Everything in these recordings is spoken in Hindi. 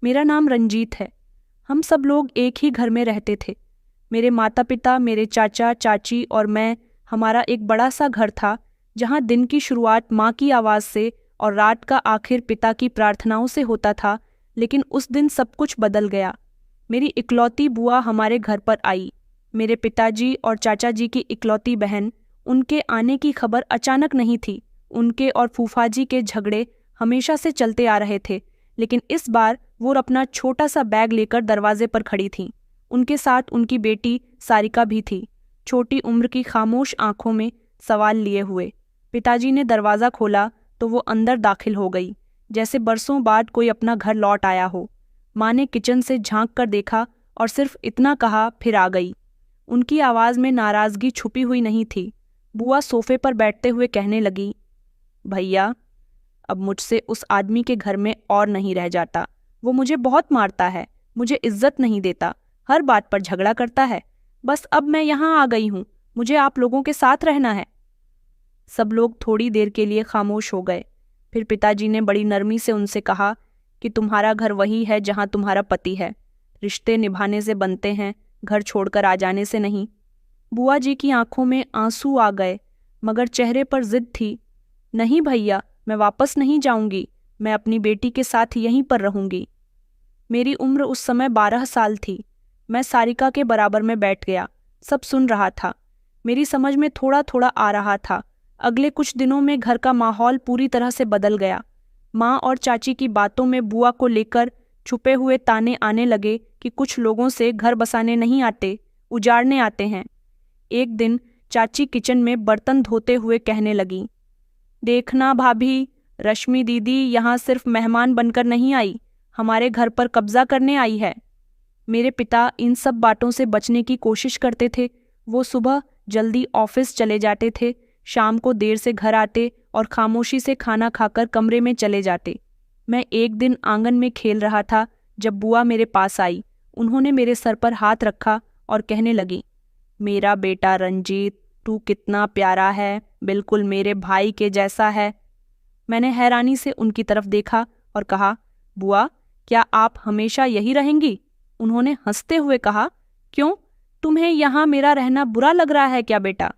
मेरा नाम रंजीत है। हम सब लोग एक ही घर में रहते थे। मेरे माता पिता, मेरे चाचा चाची और मैं। हमारा एक बड़ा सा घर था जहाँ दिन की शुरुआत माँ की आवाज़ से और रात का आखिर पिता की प्रार्थनाओं से होता था। लेकिन उस दिन सब कुछ बदल गया। मेरी इकलौती बुआ हमारे घर पर आई। मेरे पिताजी और चाचा जी की इकलौती बहन। उनके आने की खबर अचानक नहीं थी। उनके और फूफा जी के झगड़े हमेशा से चलते आ रहे थे, लेकिन इस बार वो अपना छोटा सा बैग लेकर दरवाजे पर खड़ी थीं। उनके साथ उनकी बेटी सारिका भी थी, छोटी उम्र की खामोश आंखों में सवाल लिए हुए। पिताजी ने दरवाज़ा खोला तो वो अंदर दाखिल हो गई, जैसे बरसों बाद कोई अपना घर लौट आया हो। माँ ने किचन से झांक कर देखा और सिर्फ इतना कहा, फिर आ गई। उनकी आवाज़ में नाराज़गी छुपी हुई नहीं थी। बुआ सोफे पर बैठते हुए कहने लगी, भैया, अब मुझसे उस आदमी के घर में और नहीं रह जाता। वो मुझे बहुत मारता है, मुझे इज्जत नहीं देता, हर बात पर झगड़ा करता है। बस अब मैं यहाँ आ गई हूँ, मुझे आप लोगों के साथ रहना है। सब लोग थोड़ी देर के लिए खामोश हो गए। फिर पिताजी ने बड़ी नरमी से उनसे कहा कि तुम्हारा घर वही है जहाँ तुम्हारा पति है। रिश्ते निभाने से बनते हैं, घर छोड़कर आ जाने से नहीं। बुआ जी की आंखों में आंसू आ गए, मगर चेहरे पर जिद थी। नहीं भैया, मैं वापस नहीं जाऊंगी, मैं अपनी बेटी के साथ यहीं पर रहूंगी। मेरी उम्र उस समय 12 साल थी। मैं सारिका के बराबर में बैठ गया, सब सुन रहा था। मेरी समझ में थोड़ा थोड़ा आ रहा था। अगले कुछ दिनों में घर का माहौल पूरी तरह से बदल गया। माँ और चाची की बातों में बुआ को लेकर छुपे हुए ताने आने लगे कि कुछ लोगों से घर बसाने नहीं आते, उजाड़ने आते हैं। एक दिन चाची किचन में बर्तन धोते हुए कहने लगी, देखना भाभी, रश्मि दीदी यहाँ सिर्फ मेहमान बनकर नहीं आई, हमारे घर पर कब्जा करने आई है। मेरे पिता इन सब बातों से बचने की कोशिश करते थे। वो सुबह जल्दी ऑफिस चले जाते थे, शाम को देर से घर आते और खामोशी से खाना खाकर कमरे में चले जाते। मैं एक दिन आंगन में खेल रहा था जब बुआ मेरे पास आई। उन्होंने मेरे सर पर हाथ रखा और कहने लगी, मेरा बेटा रंजीत, तू कितना प्यारा है, बिल्कुल मेरे भाई के जैसा है। मैंने हैरानी से उनकी तरफ देखा और कहा, बुआ, क्या आप हमेशा यही रहेंगी? उन्होंने हंसते हुए कहा, क्यों, तुम्हें यहाँ मेरा रहना बुरा लग रहा है क्या बेटा?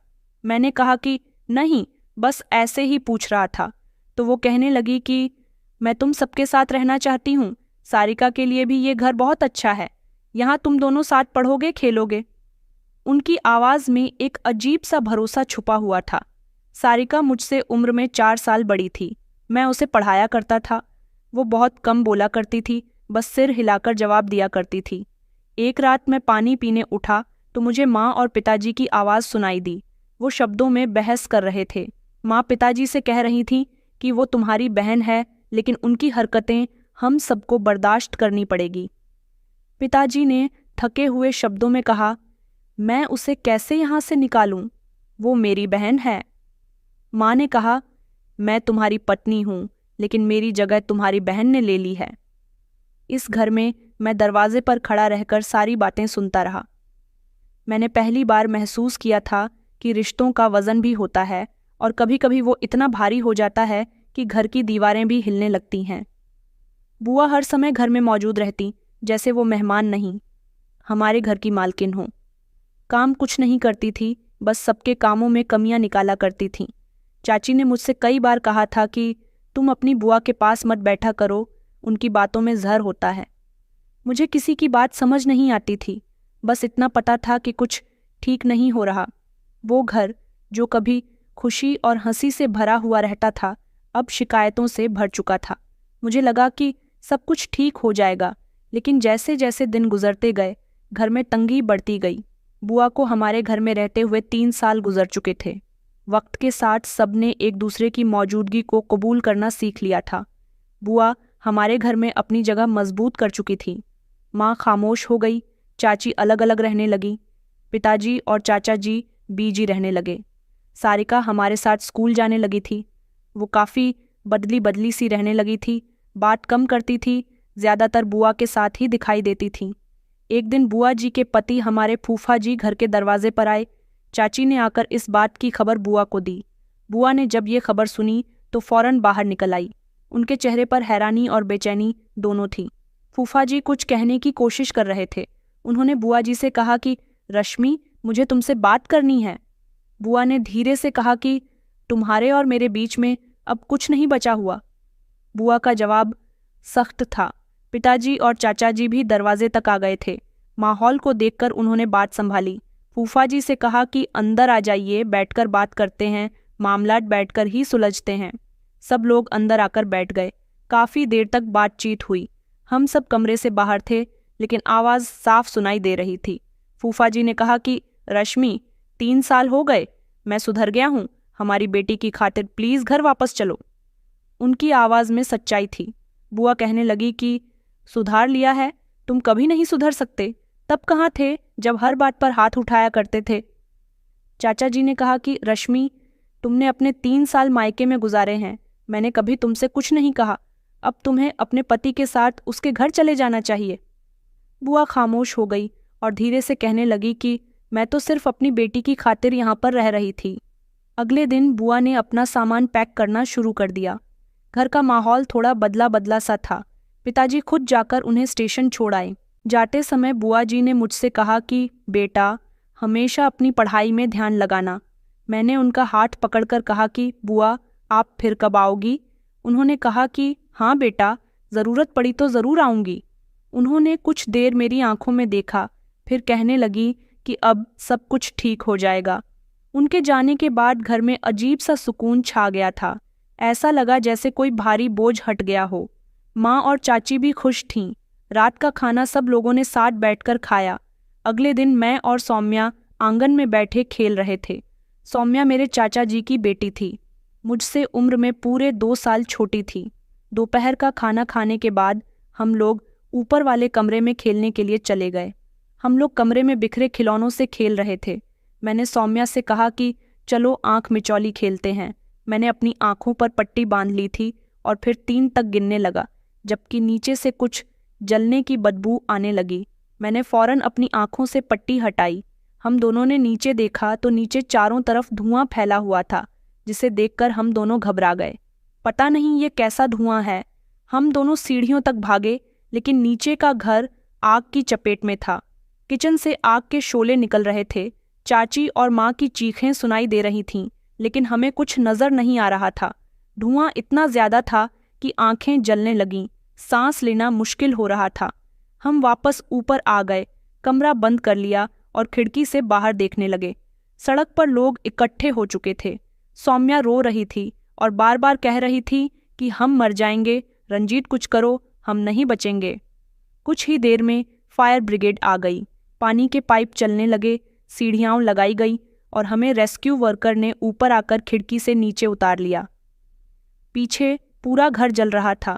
मैंने कहा कि नहीं, बस ऐसे ही पूछ रहा था। तो वो कहने लगी कि मैं तुम सबके साथ रहना चाहती हूँ। सारिका के लिए भी ये घर बहुत अच्छा है, यहाँ तुम दोनों साथ पढ़ोगे, खेलोगे। उनकी आवाज़ में एक अजीब सा भरोसा छुपा हुआ था। सारिका मुझसे उम्र में 4 साल बड़ी थी। मैं उसे पढ़ाया करता था। वो बहुत कम बोला करती थी, बस सिर हिलाकर जवाब दिया करती थी। एक रात मैं पानी पीने उठा तो मुझे माँ और पिताजी की आवाज़ सुनाई दी। वो शब्दों में बहस कर रहे थे। माँ पिताजी से कह रही थी कि वो तुम्हारी बहन है, लेकिन उनकी हरकतें हम सबको बर्दाश्त करनी पड़ेगी। पिताजी ने थके हुए शब्दों में कहा, मैं उसे कैसे यहाँ से निकालूं? वो मेरी बहन है। माँ ने कहा, मैं तुम्हारी पत्नी हूँ, लेकिन मेरी जगह तुम्हारी बहन ने ले ली है। इस घर में मैं दरवाजे पर खड़ा रहकर सारी बातें सुनता रहा। मैंने पहली बार महसूस किया था कि रिश्तों का वजन भी होता है और कभी कभी वो इतना भारी हो जाता है कि घर की दीवारें भी हिलने लगती हैं। बुआ हर समय घर में मौजूद रहती, जैसे वो मेहमान नहीं, हमारे घर की मालकिन हो। काम कुछ नहीं करती थी, बस सबके कामों में कमियां निकाला करती थीं। चाची ने मुझसे कई बार कहा था कि तुम अपनी बुआ के पास मत बैठा करो, उनकी बातों में जहर होता है। मुझे किसी की बात समझ नहीं आती थी, बस इतना पता था कि कुछ ठीक नहीं हो रहा। वो घर जो कभी खुशी और हंसी से भरा हुआ रहता था, अब शिकायतों से भर चुका था। मुझे लगा कि सब कुछ ठीक हो जाएगा, लेकिन जैसे जैसे दिन गुजरते गए, घर में तंगी बढ़ती गई। बुआ को हमारे घर में रहते हुए 3 साल गुजर चुके थे। वक्त के साथ सबने एक दूसरे की मौजूदगी को कबूल करना सीख लिया था। बुआ हमारे घर में अपनी जगह मजबूत कर चुकी थी। माँ खामोश हो गई, चाची अलग अलग रहने लगी, पिताजी और चाचा जी बीजी रहने लगे। सारिका हमारे साथ स्कूल जाने लगी थी। वो काफ़ी बदली बदली सी रहने लगी थी, बात कम करती थी, ज़्यादातर बुआ के साथ ही दिखाई देती थी। एक दिन बुआ जी के पति हमारे फूफा जी घर के दरवाजे पर आए। चाची ने आकर इस बात की खबर बुआ को दी। बुआ ने जब ये खबर सुनी तो फौरन बाहर निकल आई। उनके चेहरे पर हैरानी और बेचैनी दोनों थी। फूफा जी कुछ कहने की कोशिश कर रहे थे। उन्होंने बुआ जी से कहा कि रश्मि, मुझे तुमसे बात करनी है। बुआ ने धीरे से कहा कि तुम्हारे और मेरे बीच में अब कुछ नहीं बचा हुआ। बुआ का जवाब सख्त था। पिताजी और चाचा जी भी दरवाजे तक आ गए थे। माहौल को देखकर उन्होंने बात संभाली। फूफा जी से कहा कि अंदर आ जाइए, बैठकर बात करते हैं, मामला बैठकर ही सुलझते हैं। सब लोग अंदर आकर बैठ गए। काफ़ी देर तक बातचीत हुई। हम सब कमरे से बाहर थे, लेकिन आवाज़ साफ सुनाई दे रही थी। फूफा जी ने कहा कि रश्मि, 3 साल हो गए, मैं सुधर गया हूँ, हमारी बेटी की खातिर प्लीज़ घर वापस चलो। उनकी आवाज़ में सच्चाई थी। बुआ कहने लगी कि सुधार लिया है, तुम कभी नहीं सुधर सकते। तब कहाँ थे जब हर बात पर हाथ उठाया करते थे। चाचा जी ने कहा कि रश्मि, तुमने अपने 3 साल मायके में गुजारे हैं, मैंने कभी तुमसे कुछ नहीं कहा। अब तुम्हें अपने पति के साथ उसके घर चले जाना चाहिए। बुआ खामोश हो गई और धीरे से कहने लगी कि मैं तो सिर्फ अपनी बेटी की खातिर यहाँ पर रह रही थी। अगले दिन बुआ ने अपना सामान पैक करना शुरू कर दिया। घर का माहौल थोड़ा बदला बदला सा था। पिताजी खुद जाकर उन्हें स्टेशन छोड़ आए। जाते समय बुआ जी ने मुझसे कहा कि बेटा, हमेशा अपनी पढ़ाई में ध्यान लगाना। मैंने उनका हाथ पकड़कर कहा कि बुआ, आप फिर कब आओगी? उन्होंने कहा कि हाँ बेटा, ज़रूरत पड़ी तो ज़रूर आऊँगी। उन्होंने कुछ देर मेरी आंखों में देखा, फिर कहने लगी कि अब सब कुछ ठीक हो जाएगा। उनके जाने के बाद घर में अजीब सा सुकून छा गया था। ऐसा लगा जैसे कोई भारी बोझ हट गया हो। माँ और चाची भी खुश थीं। रात का खाना सब लोगों ने साथ बैठकर खाया। अगले दिन मैं और सौम्या आंगन में बैठे खेल रहे थे। सौम्या मेरे चाचा जी की बेटी थी, मुझसे उम्र में पूरे 2 साल छोटी थी। दोपहर का खाना खाने के बाद हम लोग ऊपर वाले कमरे में खेलने के लिए चले गए। हम लोग कमरे में बिखरे खिलौनों से खेल रहे थे। मैंने सौम्या से कहा कि चलो आंख मिचौली खेलते हैं। मैंने अपनी आंखों पर पट्टी बांध ली थी और फिर 3 तक गिनने लगा, जबकि नीचे से कुछ जलने की बदबू आने लगी। मैंने फौरन अपनी आंखों से पट्टी हटाई। हम दोनों ने नीचे देखा तो नीचे चारों तरफ धुआं फैला हुआ था, जिसे देखकर हम दोनों घबरा गए। पता नहीं ये कैसा धुआं है। हम दोनों सीढ़ियों तक भागे, लेकिन नीचे का घर आग की चपेट में था। किचन से आग के शोले निकल रहे थे। चाची और माँ की चीखें सुनाई दे रही थीं, लेकिन हमें कुछ नजर नहीं आ रहा था। धुआं इतना ज्यादा था कि आंखें जलने लगीं, सांस लेना मुश्किल हो रहा था। हम वापस ऊपर आ गए, कमरा बंद कर लिया और खिड़की से बाहर देखने लगे। सड़क पर लोग इकट्ठे हो चुके थे। सौम्या रो रही थी और बार बार कह रही थी कि हम मर जाएंगे, रंजीत कुछ करो, हम नहीं बचेंगे। कुछ ही देर में फायर ब्रिगेड आ गई। पानी के पाइप चलने लगे, सीढ़ियाँ लगाई गई और हमें रेस्क्यू वर्कर ने ऊपर आकर खिड़की से नीचे उतार लिया। पीछे पूरा घर जल रहा था।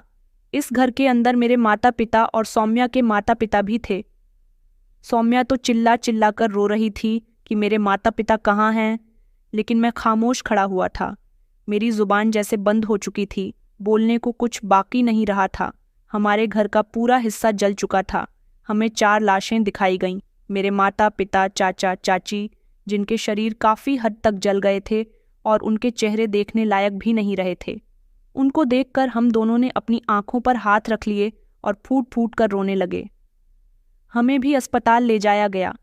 इस घर के अंदर मेरे माता पिता और सौम्या के माता पिता भी थे। सौम्या तो चिल्ला चिल्ला कर रो रही थी कि मेरे माता पिता कहाँ हैं, लेकिन मैं खामोश खड़ा हुआ था। मेरी जुबान जैसे बंद हो चुकी थी, बोलने को कुछ बाकी नहीं रहा था। हमारे घर का पूरा हिस्सा जल चुका था। हमें 4 लाशें दिखाई गईं। मेरे माता पिता, चाचा चाची, जिनके शरीर काफ़ी हद तक जल गए थे और उनके चेहरे देखने लायक भी नहीं रहे थे। उनको देखकर हम दोनों ने अपनी आंखों पर हाथ रख लिए और फूट फूट कर रोने लगे। हमें भी अस्पताल ले जाया गया।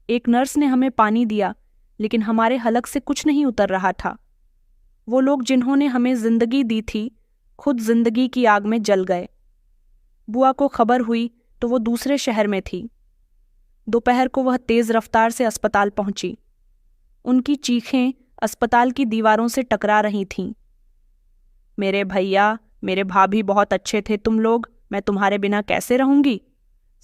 एक नर्स ने हमें पानी दिया, लेकिन हमारे हलक से कुछ नहीं उतर रहा था। वो लोग जिन्होंने हमें जिंदगी दी थी, खुद जिंदगी की आग में जल गए। बुआ को खबर हुई तो वो दूसरे शहर में थी। दोपहर को वह तेज रफ्तार से अस्पताल पहुंची। उनकी चीखें अस्पताल की दीवारों से टकरा रही थीं। मेरे भैया, मेरे भाभी बहुत अच्छे थे तुम लोग, मैं तुम्हारे बिना कैसे रहूंगी?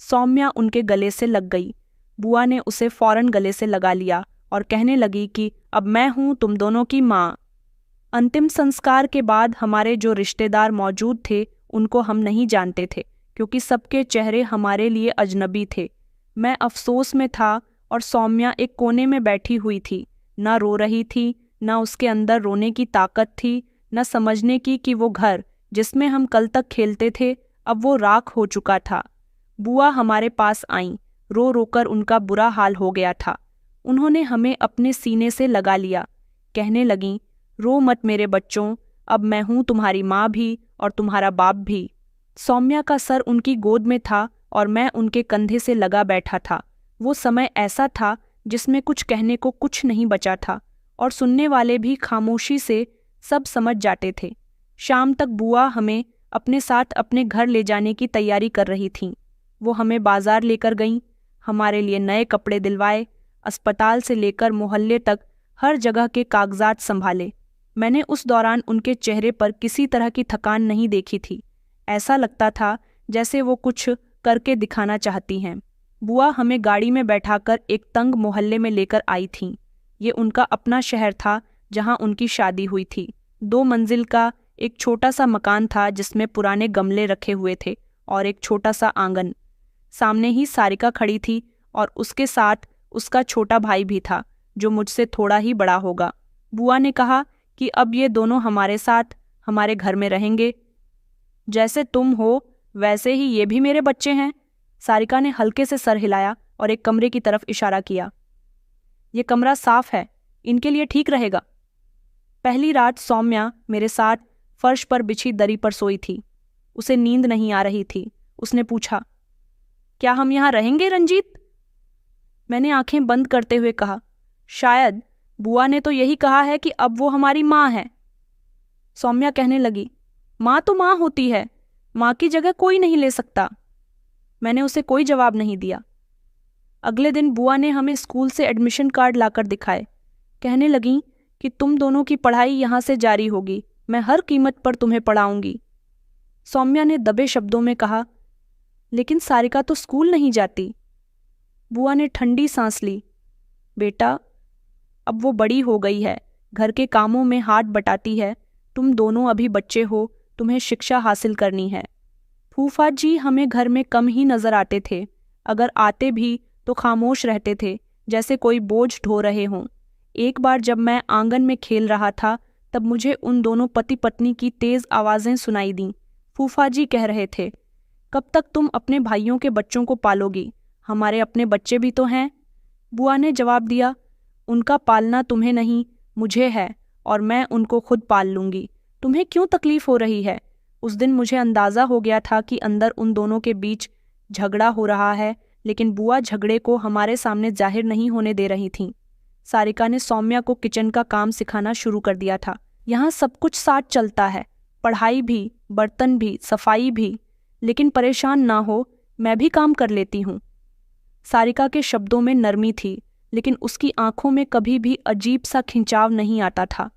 सौम्या उनके गले से लग गई। बुआ ने उसे फौरन गले से लगा लिया और कहने लगी कि अब मैं हूं तुम दोनों की माँ। अंतिम संस्कार के बाद हमारे जो रिश्तेदार मौजूद थे उनको हम नहीं जानते थे, क्योंकि सबके चेहरे हमारे लिए अजनबी थे। मैं अफसोस में था और सौम्या एक कोने में बैठी हुई थी। न रो रही थी, न उसके अंदर रोने की ताकत थी, न समझने की कि वो घर जिसमें हम कल तक खेलते थे अब वो राख हो चुका था। बुआ हमारे पास आईं, रो रोकर उनका बुरा हाल हो गया था। उन्होंने हमें अपने सीने से लगा लिया, कहने लगीं, रो मत मेरे बच्चों, अब मैं हूँ तुम्हारी माँ भी और तुम्हारा बाप भी। सौम्या का सर उनकी गोद में था और मैं उनके कंधे से लगा बैठा था। वो समय ऐसा था जिसमें कुछ कहने को कुछ नहीं बचा था और सुनने वाले भी खामोशी से सब समझ जाते थे। शाम तक बुआ हमें अपने साथ अपने घर ले जाने की तैयारी कर रही थीं। वो हमें बाजार लेकर गईं, हमारे लिए नए कपड़े दिलवाए, अस्पताल से लेकर मोहल्ले तक हर जगह के कागजात संभाले। मैंने उस दौरान उनके चेहरे पर किसी तरह की थकान नहीं देखी थी। ऐसा लगता था जैसे वो कुछ करके दिखाना चाहती हैं। बुआ हमें गाड़ी में बैठाकर एक तंग मोहल्ले में लेकर आई थीं। ये उनका अपना शहर था जहां उनकी शादी हुई थी। 2 मंजिल का एक छोटा सा मकान था जिसमें पुराने गमले रखे हुए थे और एक छोटा सा आंगन। सामने ही सारिका खड़ी थी और उसके साथ उसका छोटा भाई भी था जो मुझसे थोड़ा ही बड़ा होगा। बुआ ने कहा कि अब ये दोनों हमारे साथ हमारे घर में रहेंगे। जैसे तुम हो वैसे ही ये भी मेरे बच्चे हैं। सारिका ने हल्के से सर हिलाया और एक कमरे की तरफ इशारा किया। ये कमरा साफ है, इनके लिए ठीक रहेगा। पहली रात सौम्या मेरे साथ फर्श पर बिछी दरी पर सोई थी। उसे नींद नहीं आ रही थी। उसने पूछा, क्या हम यहाँ रहेंगे रंजीत? मैंने आंखें बंद करते हुए कहा, शायद। बुआ ने तो यही कहा है कि अब वो हमारी माँ है। सौम्या कहने लगी, माँ तो माँ होती है, माँ की जगह कोई नहीं ले सकता। मैंने उसे कोई जवाब नहीं दिया। अगले दिन बुआ ने हमें स्कूल से एडमिशन कार्ड लाकर दिखाए। कहने लगीं कि तुम दोनों की पढ़ाई यहाँ से जारी होगी, मैं हर कीमत पर तुम्हें पढ़ाऊंगी। सौम्या ने दबे शब्दों में कहा, लेकिन सारिका तो स्कूल नहीं जाती। बुआ ने ठंडी सांस ली। बेटा, अब वो बड़ी हो गई है, घर के कामों में हाथ बटाती है। तुम दोनों अभी बच्चे हो, तुम्हें शिक्षा हासिल करनी है। फूफा जी हमें घर में कम ही नजर आते थे। अगर आते भी तो खामोश रहते थे, जैसे कोई बोझ ढो रहे हों। एक बार जब मैं आंगन में खेल रहा था तब मुझे उन दोनों पति पत्नी की तेज आवाज़ें सुनाई दीं। फूफा जी कह रहे थे, कब तक तुम अपने भाइयों के बच्चों को पालोगी? हमारे अपने बच्चे भी तो हैं। बुआ ने जवाब दिया, उनका पालना तुम्हें नहीं, मुझे है और मैं उनको खुद पाल लूंगी। तुम्हें क्यों तकलीफ हो रही है? उस दिन मुझे अंदाज़ा हो गया था कि अंदर उन दोनों के बीच झगड़ा हो रहा है, लेकिन बुआ झगड़े को हमारे सामने जाहिर नहीं होने दे रही थीं। सारिका ने सौम्या को किचन का काम सिखाना शुरू कर दिया था। यहाँ सब कुछ साथ चलता है, पढ़ाई भी, बर्तन भी, सफाई भी। लेकिन परेशान ना हो, मैं भी काम कर लेती हूँ। सारिका के शब्दों में नरमी थी, लेकिन उसकी आंखों में कभी भी अजीब सा खिंचाव नहीं आता था।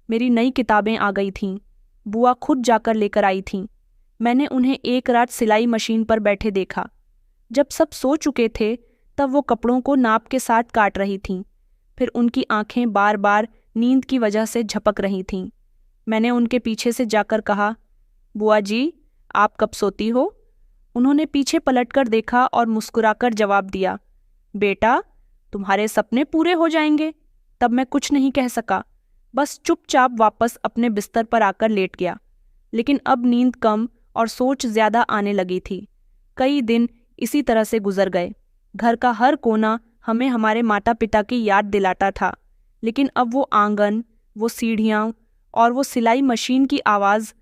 मेरी नई किताबें आ गई थीं। बुआ खुद जाकर लेकर आई थीं। मैंने उन्हें एक रात सिलाई मशीन पर बैठे देखा। जब सब सो चुके थे तब वो कपड़ों को नाप के साथ काट रही थीं। फिर उनकी आंखें बार बार नींद की वजह से झपक रही थीं। मैंने उनके पीछे से जाकर कहा, बुआ जी, आप कब सोती हो? उन्होंने पीछे पलटकर देखा और मुस्कुराकर जवाब दिया, बेटा, तुम्हारे सपने पूरे हो जाएंगे। तब मैं कुछ नहीं कह सका, बस चुपचाप वापस अपने बिस्तर पर आकर लेट गया। लेकिन अब नींद कम और सोच ज्यादा आने लगी थी। कई दिन इसी तरह से गुजर गए। घर का हर कोना हमें हमारे माता पिता की याद दिलाता था, लेकिन अब वो आंगन, वो सीढ़ियाँ और वो सिलाई मशीन की आवाज़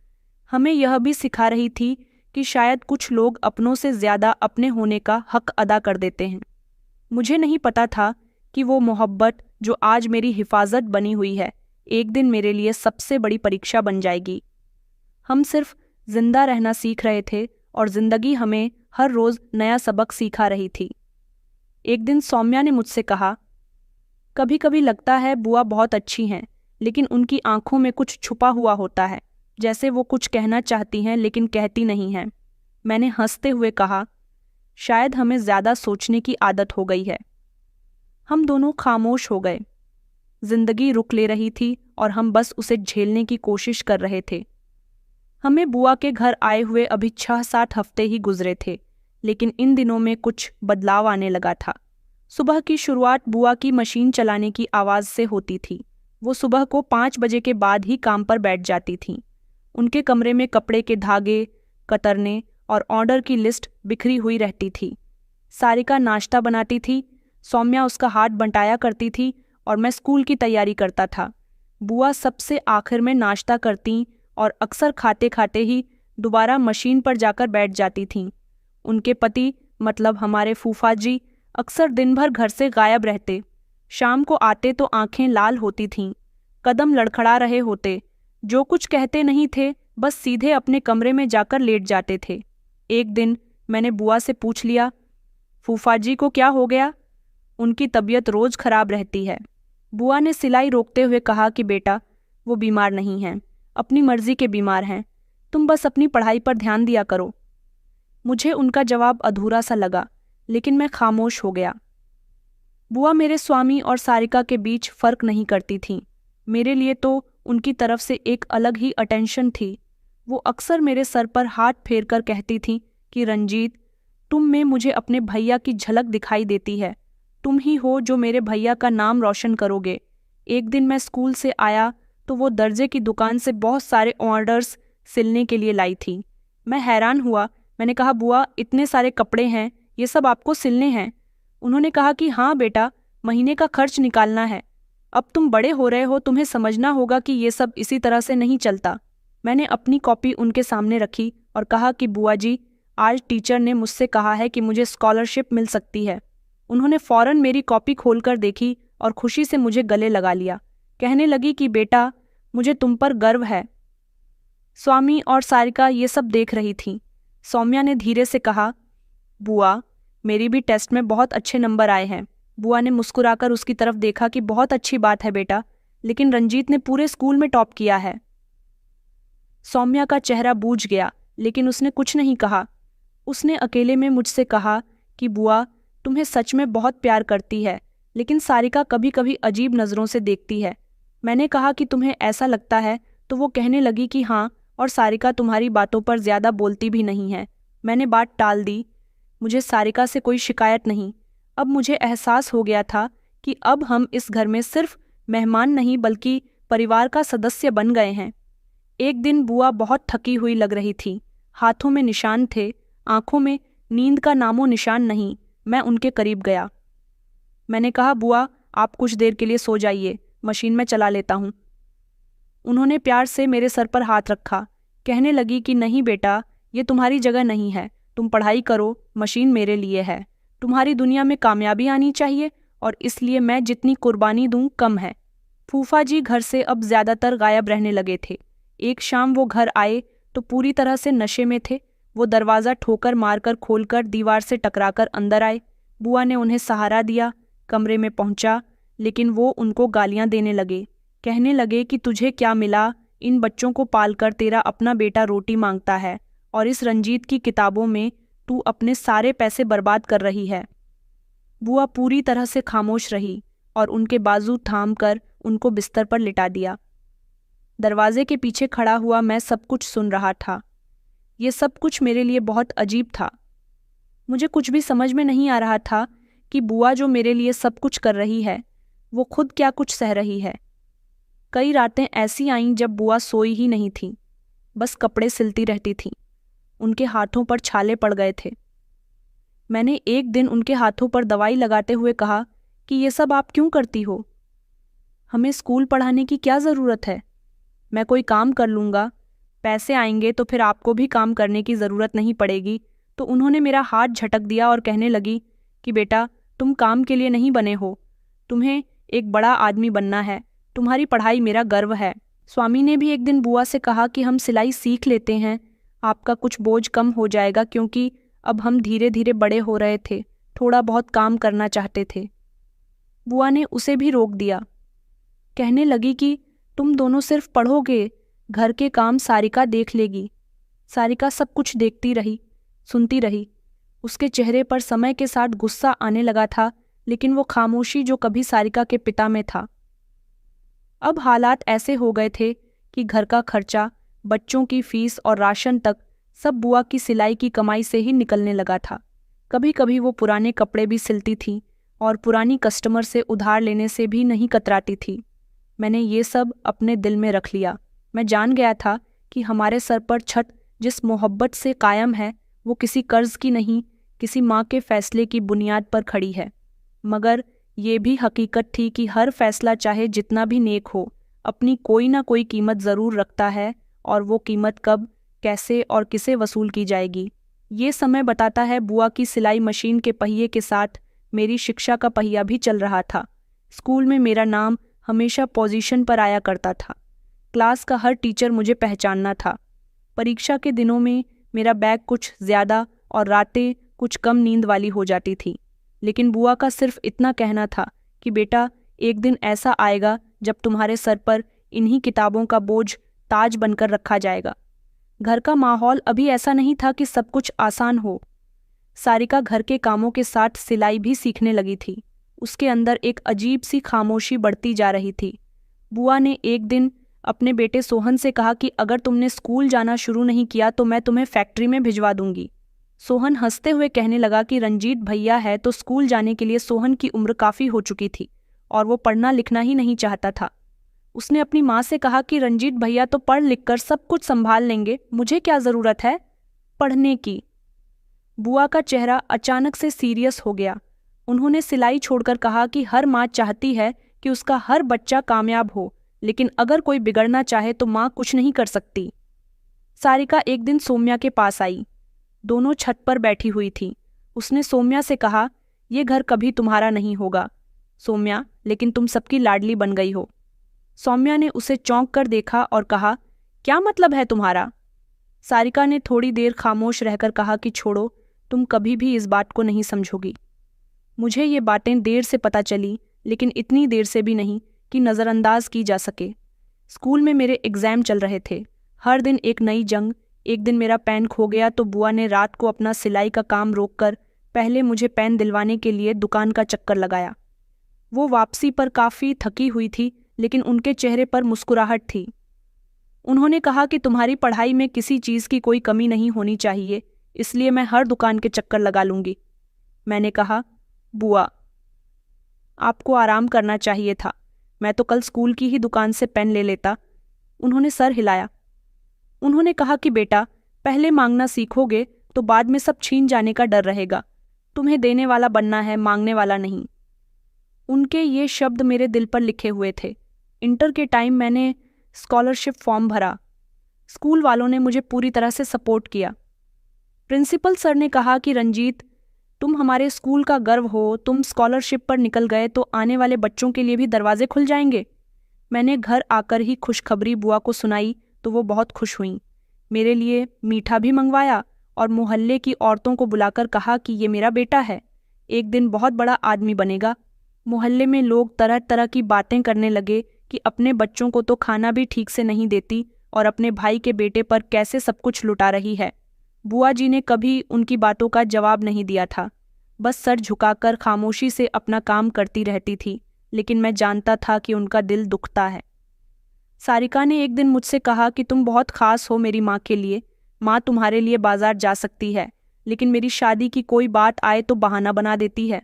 हमें यह भी सिखा रही थी कि शायद कुछ लोग अपनों से ज़्यादा अपने होने का हक अदा कर देते हैं। मुझे नहीं पता था कि वो मोहब्बत जो आज मेरी हिफाजत बनी हुई है, एक दिन मेरे लिए सबसे बड़ी परीक्षा बन जाएगी। हम सिर्फ जिंदा रहना सीख रहे थे और जिंदगी हमें हर रोज़ नया सबक सिखा रही थी। एक दिन सौम्या ने मुझसे कहा, कभी कभी लगता है बुआ बहुत अच्छी हैं, लेकिन उनकी आंखों में कुछ छुपा हुआ होता है, जैसे वो कुछ कहना चाहती हैं लेकिन कहती नहीं हैं। मैंने हंसते हुए कहा, शायद हमें ज़्यादा सोचने की आदत हो गई है। हम दोनों खामोश हो गए। जिंदगी रुक ले रही थी और हम बस उसे झेलने की कोशिश कर रहे थे। हमें बुआ के घर आए हुए अभी 6-7 हफ्ते ही गुजरे थे, लेकिन इन दिनों में कुछ बदलाव आने लगा था। सुबह की शुरुआत बुआ की मशीन चलाने की आवाज़ से होती थी। वो सुबह को 5 बजे के बाद ही काम पर बैठ जाती थीं। उनके कमरे में कपड़े के धागे, कतरने और ऑर्डर की लिस्ट बिखरी हुई रहती थी। सारिका नाश्ता बनाती थी, सौम्या उसका हाथ बंटाया करती थी और मैं स्कूल की तैयारी करता था। बुआ सबसे आखिर में नाश्ता करती और अक्सर खाते खाते ही दोबारा मशीन पर जाकर बैठ जाती थीं। उनके पति मतलब हमारे फूफा जी अक्सर दिन भर घर से गायब रहते। शाम को आते तो आंखें लाल होती थीं, कदम लड़खड़ा रहे होते, जो कुछ कहते नहीं थे, बस सीधे अपने कमरे में जाकर लेट जाते थे। एक दिन मैंने बुआ से पूछ लिया, फूफा जी को क्या हो गया? उनकी तबीयत रोज खराब रहती है। बुआ ने सिलाई रोकते हुए कहा कि बेटा, वो बीमार नहीं हैं, अपनी मर्जी के बीमार हैं, तुम बस अपनी पढ़ाई पर ध्यान दिया करो। मुझे उनका जवाब अधूरा सा लगा, लेकिन मैं खामोश हो गया। बुआ मेरे स्वामी और सारिका के बीच फर्क नहीं करती थीं। मेरे लिए तो उनकी तरफ से एक अलग ही अटेंशन थी। वो अक्सर मेरे सर पर हाथ फेर कर कहती थीं कि रंजीत, तुम में मुझे अपने भैया की झलक दिखाई देती है। तुम ही हो जो मेरे भैया का नाम रोशन करोगे। एक दिन मैं स्कूल से आया तो वो दर्जे की दुकान से बहुत सारे ऑर्डर्स सिलने के लिए लाई थी। मैं हैरान हुआ। मैंने कहा, बुआ, इतने सारे कपड़े हैं, ये सब आपको सिलने हैं? उन्होंने कहा कि हाँ बेटा, महीने का खर्च निकालना है। अब तुम बड़े हो रहे हो, तुम्हें समझना होगा कि ये सब इसी तरह से नहीं चलता। मैंने अपनी कॉपी उनके सामने रखी और कहा कि बुआ जी, आज टीचर ने मुझसे कहा है कि मुझे स्कॉलरशिप मिल सकती है। उन्होंने फौरन मेरी कॉपी खोलकर देखी और खुशी से मुझे गले लगा लिया। कहने लगी कि बेटा, मुझे तुम पर गर्व है। स्वामी और सारिका ये सब देख रही थीं। सौम्या ने धीरे से कहा, बुआ, मेरी भी टेस्ट में बहुत अच्छे नंबर आए हैं। बुआ ने मुस्कुराकर उसकी तरफ देखा कि बहुत अच्छी बात है बेटा, लेकिन रंजीत ने पूरे स्कूल में टॉप किया है। सौम्या का चेहरा बूझ गया, लेकिन उसने कुछ नहीं कहा। उसने अकेले में मुझसे कहा कि बुआ, तुम्हें सच में बहुत प्यार करती है, लेकिन सारिका कभी कभी अजीब नज़रों से देखती है। मैंने कहा कि तुम्हें ऐसा लगता है, तो वो कहने लगी कि हाँ, और सारिका तुम्हारी बातों पर ज़्यादा बोलती भी नहीं है। मैंने बात टाल दी। मुझे सारिका से कोई शिकायत नहीं। अब मुझे एहसास हो गया था कि अब हम इस घर में सिर्फ मेहमान नहीं बल्कि परिवार का सदस्य बन गए हैं। एक दिन बुआ बहुत थकी हुई लग रही थी। हाथों में निशान थे, आंखों में नींद का नामो निशान नहीं। मैं उनके करीब गया। मैंने कहा, बुआ, आप कुछ देर के लिए सो जाइए, मशीन में चला लेता हूँ। उन्होंने प्यार से मेरे सर पर हाथ रखा। कहने लगी कि नहीं बेटा, ये तुम्हारी जगह नहीं है, तुम पढ़ाई करो, मशीन मेरे लिए है। तुम्हारी दुनिया में कामयाबी आनी चाहिए और इसलिए मैं जितनी कुर्बानी दूं कम है। फूफा जी घर से अब ज़्यादातर गायब रहने लगे थे। एक शाम वो घर आए तो पूरी तरह से नशे में थे। वो दरवाज़ा ठोकर मारकर खोलकर दीवार से टकराकर अंदर आए। बुआ ने उन्हें सहारा दिया, कमरे में पहुंचा, लेकिन वो उनको गालियां देने लगे। कहने लगे कि तुझे क्या मिला, इन बच्चों को पालकर तेरा अपना बेटा रोटी मांगता है और इस रंजीत की किताबों में तू अपने सारे पैसे बर्बाद कर रही है। बुआ पूरी तरह से खामोश रही और उनके बाजू थाम कर उनको बिस्तर पर लिटा दिया। दरवाजे के पीछे खड़ा हुआ मैं सब कुछ सुन रहा था। ये सब कुछ मेरे लिए बहुत अजीब था। मुझे कुछ भी समझ में नहीं आ रहा था कि बुआ जो मेरे लिए सब कुछ कर रही है, वो खुद क्या कुछ सह रही है। कई रातें ऐसी आईं जब बुआ सोई ही नहीं थी, बस कपड़े सिलती रहती थीं। उनके हाथों पर छाले पड़ गए थे। मैंने एक दिन उनके हाथों पर दवाई लगाते हुए कहा कि ये सब आप क्यों करती हो? हमें स्कूल पढ़ाने की क्या ज़रूरत है? मैं कोई काम कर लूँगा, पैसे आएंगे तो फिर आपको भी काम करने की ज़रूरत नहीं पड़ेगी। तो उन्होंने मेरा हाथ झटक दिया और कहने लगी कि बेटा, तुम काम के लिए नहीं बने हो, तुम्हें एक बड़ा आदमी बनना है। तुम्हारी पढ़ाई मेरा गर्व है। स्वामी ने भी एक दिन बुआ से कहा कि हम सिलाई सीख लेते हैं, आपका कुछ बोझ कम हो जाएगा, क्योंकि अब हम धीरे धीरे बड़े हो रहे थे, थोड़ा बहुत काम करना चाहते थे। बुआ ने उसे भी रोक दिया। कहने लगी कि तुम दोनों सिर्फ पढ़ोगे, घर के काम सारिका देख लेगी। सारिका सब कुछ देखती रही, सुनती रही। उसके चेहरे पर समय के साथ गुस्सा आने लगा था, लेकिन वो खामोशी जो कभी सारिका के पिता में था। अब हालात ऐसे हो गए थे कि घर का खर्चा, बच्चों की फीस और राशन तक सब बुआ की सिलाई की कमाई से ही निकलने लगा था। कभी कभी वो पुराने कपड़े भी सिलती थी और पुरानी कस्टमर से उधार लेने से भी नहीं कतराती थी। मैंने ये सब अपने दिल में रख लिया। मैं जान गया था कि हमारे सर पर छत जिस मोहब्बत से कायम है, वो किसी कर्ज की नहीं, किसी माँ के फैसले की बुनियाद पर खड़ी है। मगर ये भी हकीकत थी कि हर फैसला चाहे जितना भी नेक हो, अपनी कोई ना कोई कीमत ज़रूर रखता है, और वो कीमत कब कैसे और किसे वसूल की जाएगी। ये समय बताता है बुआ की सिलाई मशीन के पहिए के साथ मेरी शिक्षा का पहिया भी चल रहा था। स्कूल में मेरा नाम हमेशा पोजीशन पर आया करता था। क्लास का हर टीचर मुझे पहचानना था। परीक्षा के दिनों में मेरा बैग कुछ ज़्यादा और रातें कुछ कम नींद वाली हो जाती थी, लेकिन बुआ का सिर्फ इतना कहना था कि बेटा, एक दिन ऐसा आएगा जब तुम्हारे सर पर इन्हीं किताबों का बोझ ताज बनकर रखा जाएगा। घर का माहौल अभी ऐसा नहीं था कि सब कुछ आसान हो। सारिका घर के कामों के साथ सिलाई भी सीखने लगी थी। उसके अंदर एक अजीब सी खामोशी बढ़ती जा रही थी। बुआ ने एक दिन अपने बेटे सोहन से कहा कि अगर तुमने स्कूल जाना शुरू नहीं किया तो मैं तुम्हें फैक्ट्री में भिजवा दूंगी। सोहन हंसते हुए कहने लगा कि रंजीत भैया है तो स्कूल जाने के लिए सोहन की उम्र काफ़ी हो चुकी थी और वो पढ़ना लिखना ही नहीं चाहता था। उसने अपनी माँ से कहा कि रंजीत भैया तो पढ़ लिख कर सब कुछ संभाल लेंगे, मुझे क्या ज़रूरत है पढ़ने की। बुआ का चेहरा अचानक से सीरियस हो गया। उन्होंने सिलाई छोड़कर कहा कि हर माँ चाहती है कि उसका हर बच्चा कामयाब हो, लेकिन अगर कोई बिगड़ना चाहे तो माँ कुछ नहीं कर सकती। सारिका एक दिन सोम्या के पास आई। दोनों छत पर बैठी हुई थी। उसने सोम्या से कहा, यह घर कभी तुम्हारा नहीं होगा सोम्या, लेकिन तुम सबकी लाडली बन गई हो। सौम्या ने उसे चौंक कर देखा और कहा, क्या मतलब है तुम्हारा? सारिका ने थोड़ी देर खामोश रहकर कहा कि छोड़ो, तुम कभी भी इस बात को नहीं समझोगी। मुझे ये बातें देर से पता चली, लेकिन इतनी देर से भी नहीं कि नज़रअंदाज की जा सके। स्कूल में मेरे एग्ज़ाम चल रहे थे। हर दिन एक नई जंग। एक दिन मेरा पेन खो गया तो बुआ ने रात को अपना सिलाई का काम रोककर पहले मुझे पेन दिलवाने के लिए दुकान का चक्कर लगाया। वो वापसी पर काफ़ी थकी हुई थी, लेकिन उनके चेहरे पर मुस्कुराहट थी। उन्होंने कहा कि तुम्हारी पढ़ाई में किसी चीज़ की कोई कमी नहीं होनी चाहिए, इसलिए मैं हर दुकान के चक्कर लगा लूँगी। मैंने कहा, बुआ, आपको आराम करना चाहिए था। मैं तो कल स्कूल की ही दुकान से पेन ले लेता। उन्होंने सर हिलाया। उन्होंने कहा कि बेटा, पहले मांगना सीखोगे तो बाद में सब छीन जाने का डर रहेगा। तुम्हें देने वाला बनना है, मांगने वाला नहीं। उनके ये शब्द मेरे दिल पर लिखे हुए थे। इंटर के टाइम मैंने स्कॉलरशिप फॉर्म भरा। स्कूल वालों ने मुझे पूरी तरह से सपोर्ट किया। प्रिंसिपल सर ने कहा कि रंजीत, तुम हमारे स्कूल का गर्व हो, तुम स्कॉलरशिप पर निकल गए तो आने वाले बच्चों के लिए भी दरवाजे खुल जाएंगे। मैंने घर आकर ही खुशखबरी बुआ को सुनाई तो वो बहुत खुश हुईं। मेरे लिए मीठा भी मंगवाया और मोहल्ले की औरतों को बुलाकर कहा कि ये मेरा बेटा है, एक दिन बहुत बड़ा आदमी बनेगा। मोहल्ले में लोग तरह तरह की बातें करने लगे कि अपने बच्चों को तो खाना भी ठीक से नहीं देती और अपने भाई के बेटे पर कैसे सब कुछ लुटा रही है। बुआ जी ने कभी उनकी बातों का जवाब नहीं दिया था, बस सर झुकाकर खामोशी से अपना काम करती रहती थी, लेकिन मैं जानता था कि उनका दिल दुखता है। सारिका ने एक दिन मुझसे कहा कि तुम बहुत खास हो मेरी माँ के लिए। माँ तुम्हारे लिए बाजार जा सकती है, लेकिन मेरी शादी की कोई बात आए तो बहाना बना देती है।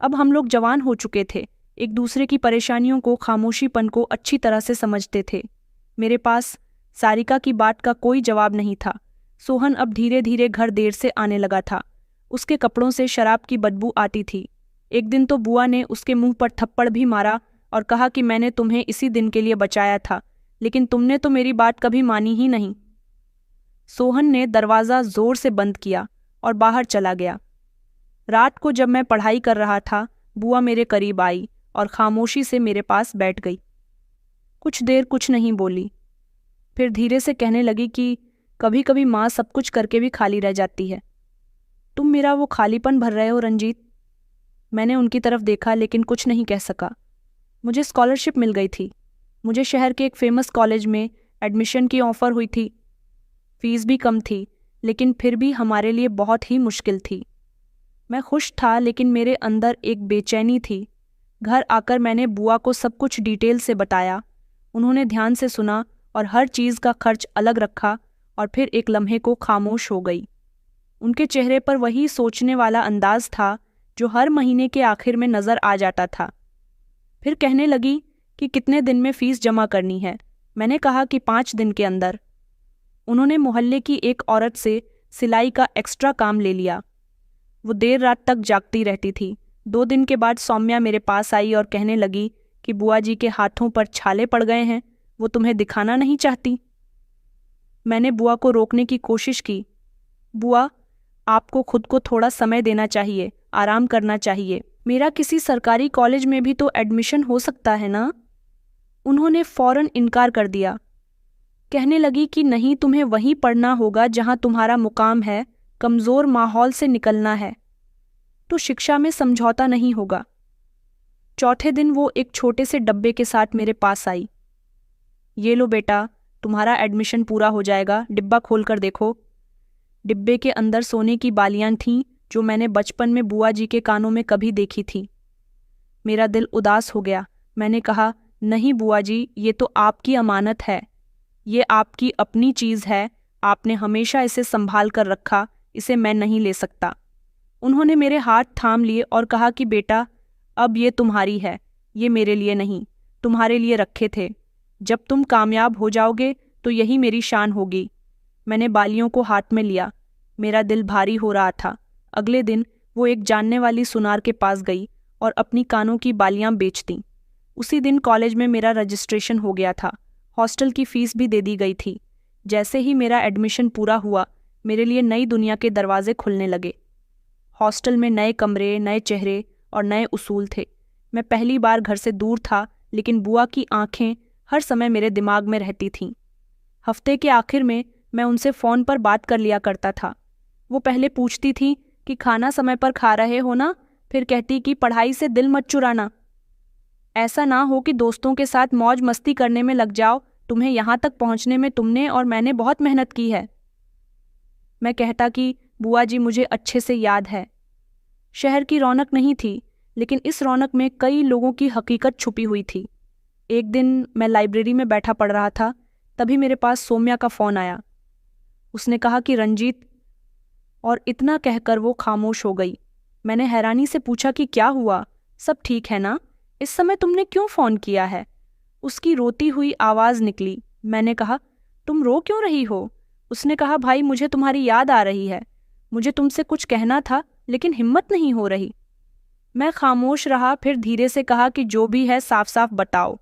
अब हम लोग जवान हो चुके थे, एक दूसरे की परेशानियों को, खामोशीपन को अच्छी तरह से समझते थे। मेरे पास सारिका की बात का कोई जवाब नहीं था। सोहन अब धीरे धीरे घर देर से आने लगा था। उसके कपड़ों से शराब की बदबू आती थी। एक दिन तो बुआ ने उसके मुंह पर थप्पड़ भी मारा और कहा कि मैंने तुम्हें इसी दिन के लिए बचाया था, लेकिन तुमने तो मेरी बात कभी मानी ही नहीं। सोहन ने दरवाज़ा जोर से बंद किया और बाहर चला गया। रात को जब मैं पढ़ाई कर रहा था, बुआ मेरे करीब आई और खामोशी से मेरे पास बैठ गई। कुछ देर कुछ नहीं बोली, फिर धीरे से कहने लगी कि कभी कभी माँ सब कुछ करके भी खाली रह जाती है। तुम मेरा वो खालीपन भर रहे हो रंजीत। मैंने उनकी तरफ देखा लेकिन कुछ नहीं कह सका। मुझे स्कॉलरशिप मिल गई थी। मुझे शहर के एक फेमस कॉलेज में एडमिशन की ऑफ़र हुई थी। फीस भी कम थी, लेकिन फिर भी हमारे लिए बहुत ही मुश्किल थी। मैं खुश था, लेकिन मेरे अंदर एक बेचैनी थी। घर आकर मैंने बुआ को सब कुछ डिटेल से बताया। उन्होंने ध्यान से सुना और हर चीज़ का खर्च अलग रखा और फिर एक लम्हे को खामोश हो गई। उनके चेहरे पर वही सोचने वाला अंदाज था जो हर महीने के आखिर में नज़र आ जाता था। फिर कहने लगी कि कितने दिन में फ़ीस जमा करनी है। मैंने कहा कि 5 दिन के अंदर। उन्होंने मोहल्ले की एक औरत से सिलाई का एक्स्ट्रा काम ले लिया। वो देर रात तक जागती रहती थी। 2 दिन के बाद सौम्या मेरे पास आई और कहने लगी कि बुआ जी के हाथों पर छाले पड़ गए हैं, वो तुम्हें दिखाना नहीं चाहती। मैंने बुआ को रोकने की कोशिश की। बुआ, आपको खुद को थोड़ा समय देना चाहिए, आराम करना चाहिए। मेरा किसी सरकारी कॉलेज में भी तो एडमिशन हो सकता है ना? उन्होंने फौरन इनकार कर दिया। कहने लगी कि नहीं, तुम्हें वहीं पढ़ना होगा जहां तुम्हारा मुकाम है, कमज़ोर माहौल से निकलना है तो शिक्षा में समझौता नहीं होगा। चौथे दिन वो एक छोटे से डब्बे के साथ मेरे पास आई। ये लो बेटा, तुम्हारा एडमिशन पूरा हो जाएगा, डिब्बा खोल कर देखो। डिब्बे के अंदर सोने की बालियां थीं जो मैंने बचपन में बुआ जी के कानों में कभी देखी थी। मेरा दिल उदास हो गया। मैंने कहा, नहीं बुआ जी, ये तो आपकी अमानत है, ये आपकी अपनी चीज़ है, आपने हमेशा इसे संभाल कर रखा, इसे मैं नहीं ले सकता। उन्होंने मेरे हाथ थाम लिए और कहा कि बेटा, अब ये तुम्हारी है, ये मेरे लिए नहीं, तुम्हारे लिए रखे थे। जब तुम कामयाब हो जाओगे तो यही मेरी शान होगी। मैंने बालियों को हाथ में लिया। मेरा दिल भारी हो रहा था। अगले दिन वो एक जानने वाली सुनार के पास गई और अपनी कानों की बालियां बेच दीं। उसी दिन कॉलेज में मेरा रजिस्ट्रेशन हो गया था। हॉस्टल की फीस भी दे दी गई थी। जैसे ही मेरा एडमिशन पूरा हुआ, मेरे लिए नई दुनिया के दरवाजे खुलने लगे। हॉस्टल में नए कमरे, नए चेहरे और नए उसूल थे। मैं पहली बार घर से दूर था, लेकिन बुआ की आंखें हर समय मेरे दिमाग में रहती थीं। हफ्ते के आखिर में मैं उनसे फ़ोन पर बात कर लिया करता था। वो पहले पूछती थी कि खाना समय पर खा रहे हो ना, फिर कहती कि पढ़ाई से दिल मत चुराना, ऐसा ना हो कि दोस्तों के साथ मौज मस्ती करने में लग जाओ, तुम्हें यहाँ तक पहुँचने में तुमने और मैंने बहुत मेहनत की है। मैं कहता कि बुआ जी, मुझे अच्छे से याद है। शहर की रौनक नहीं थी, लेकिन इस रौनक में कई लोगों की हकीकत छुपी हुई थी। एक दिन मैं लाइब्रेरी में बैठा पढ़ रहा था, तभी मेरे पास सौम्या का फ़ोन आया। उसने कहा कि रंजीत, और इतना कहकर वो खामोश हो गई। मैंने हैरानी से पूछा कि क्या हुआ, सब ठीक है ना, इस समय तुमने क्यों फ़ोन किया है? उसकी रोती हुई आवाज़ निकली। मैंने कहा, तुम रो क्यों रही हो? उसने कहा, भाई, मुझे तुम्हारी याद आ रही है, मुझे तुमसे कुछ कहना था लेकिन हिम्मत नहीं हो रही। मैं खामोश रहा, फिर धीरे से कहा कि जो भी है साफ साफ बताओ।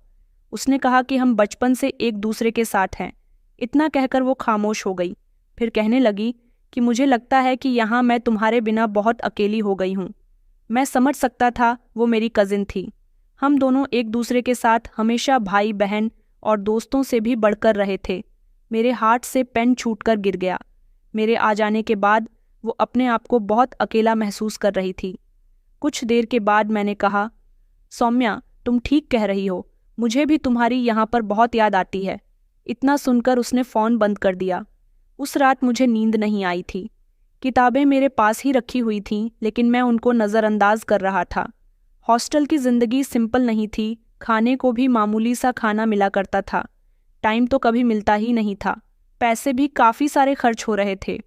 उसने कहा कि हम बचपन से एक दूसरे के साथ हैं। इतना कहकर वो खामोश हो गई। फिर कहने लगी कि मुझे लगता है कि यहाँ मैं तुम्हारे बिना बहुत अकेली हो गई हूँ। मैं समझ सकता था, वो मेरी कज़िन थी। हम दोनों एक दूसरे के साथ हमेशा भाई बहन और दोस्तों से भी बढ़कर रहे थे। मेरे हाथ से पेन छूटकर गिर गया। मेरे आ जाने के बाद वो अपने आप को बहुत अकेला महसूस कर रही थी। कुछ देर के बाद मैंने कहा, सौम्या, तुम ठीक कह रही हो, मुझे भी तुम्हारी यहाँ पर बहुत याद आती है। इतना सुनकर उसने फ़ोन बंद कर दिया। उस रात मुझे नींद नहीं आई थी। किताबें मेरे पास ही रखी हुई थीं, लेकिन मैं उनको नज़रअंदाज कर रहा था। हॉस्टल की ज़िंदगी सिंपल नहीं थी, खाने को भी मामूली सा खाना मिला करता था। टाइम तो कभी मिलता ही नहीं था। पैसे भी काफ़ी सारे खर्च हो रहे थे।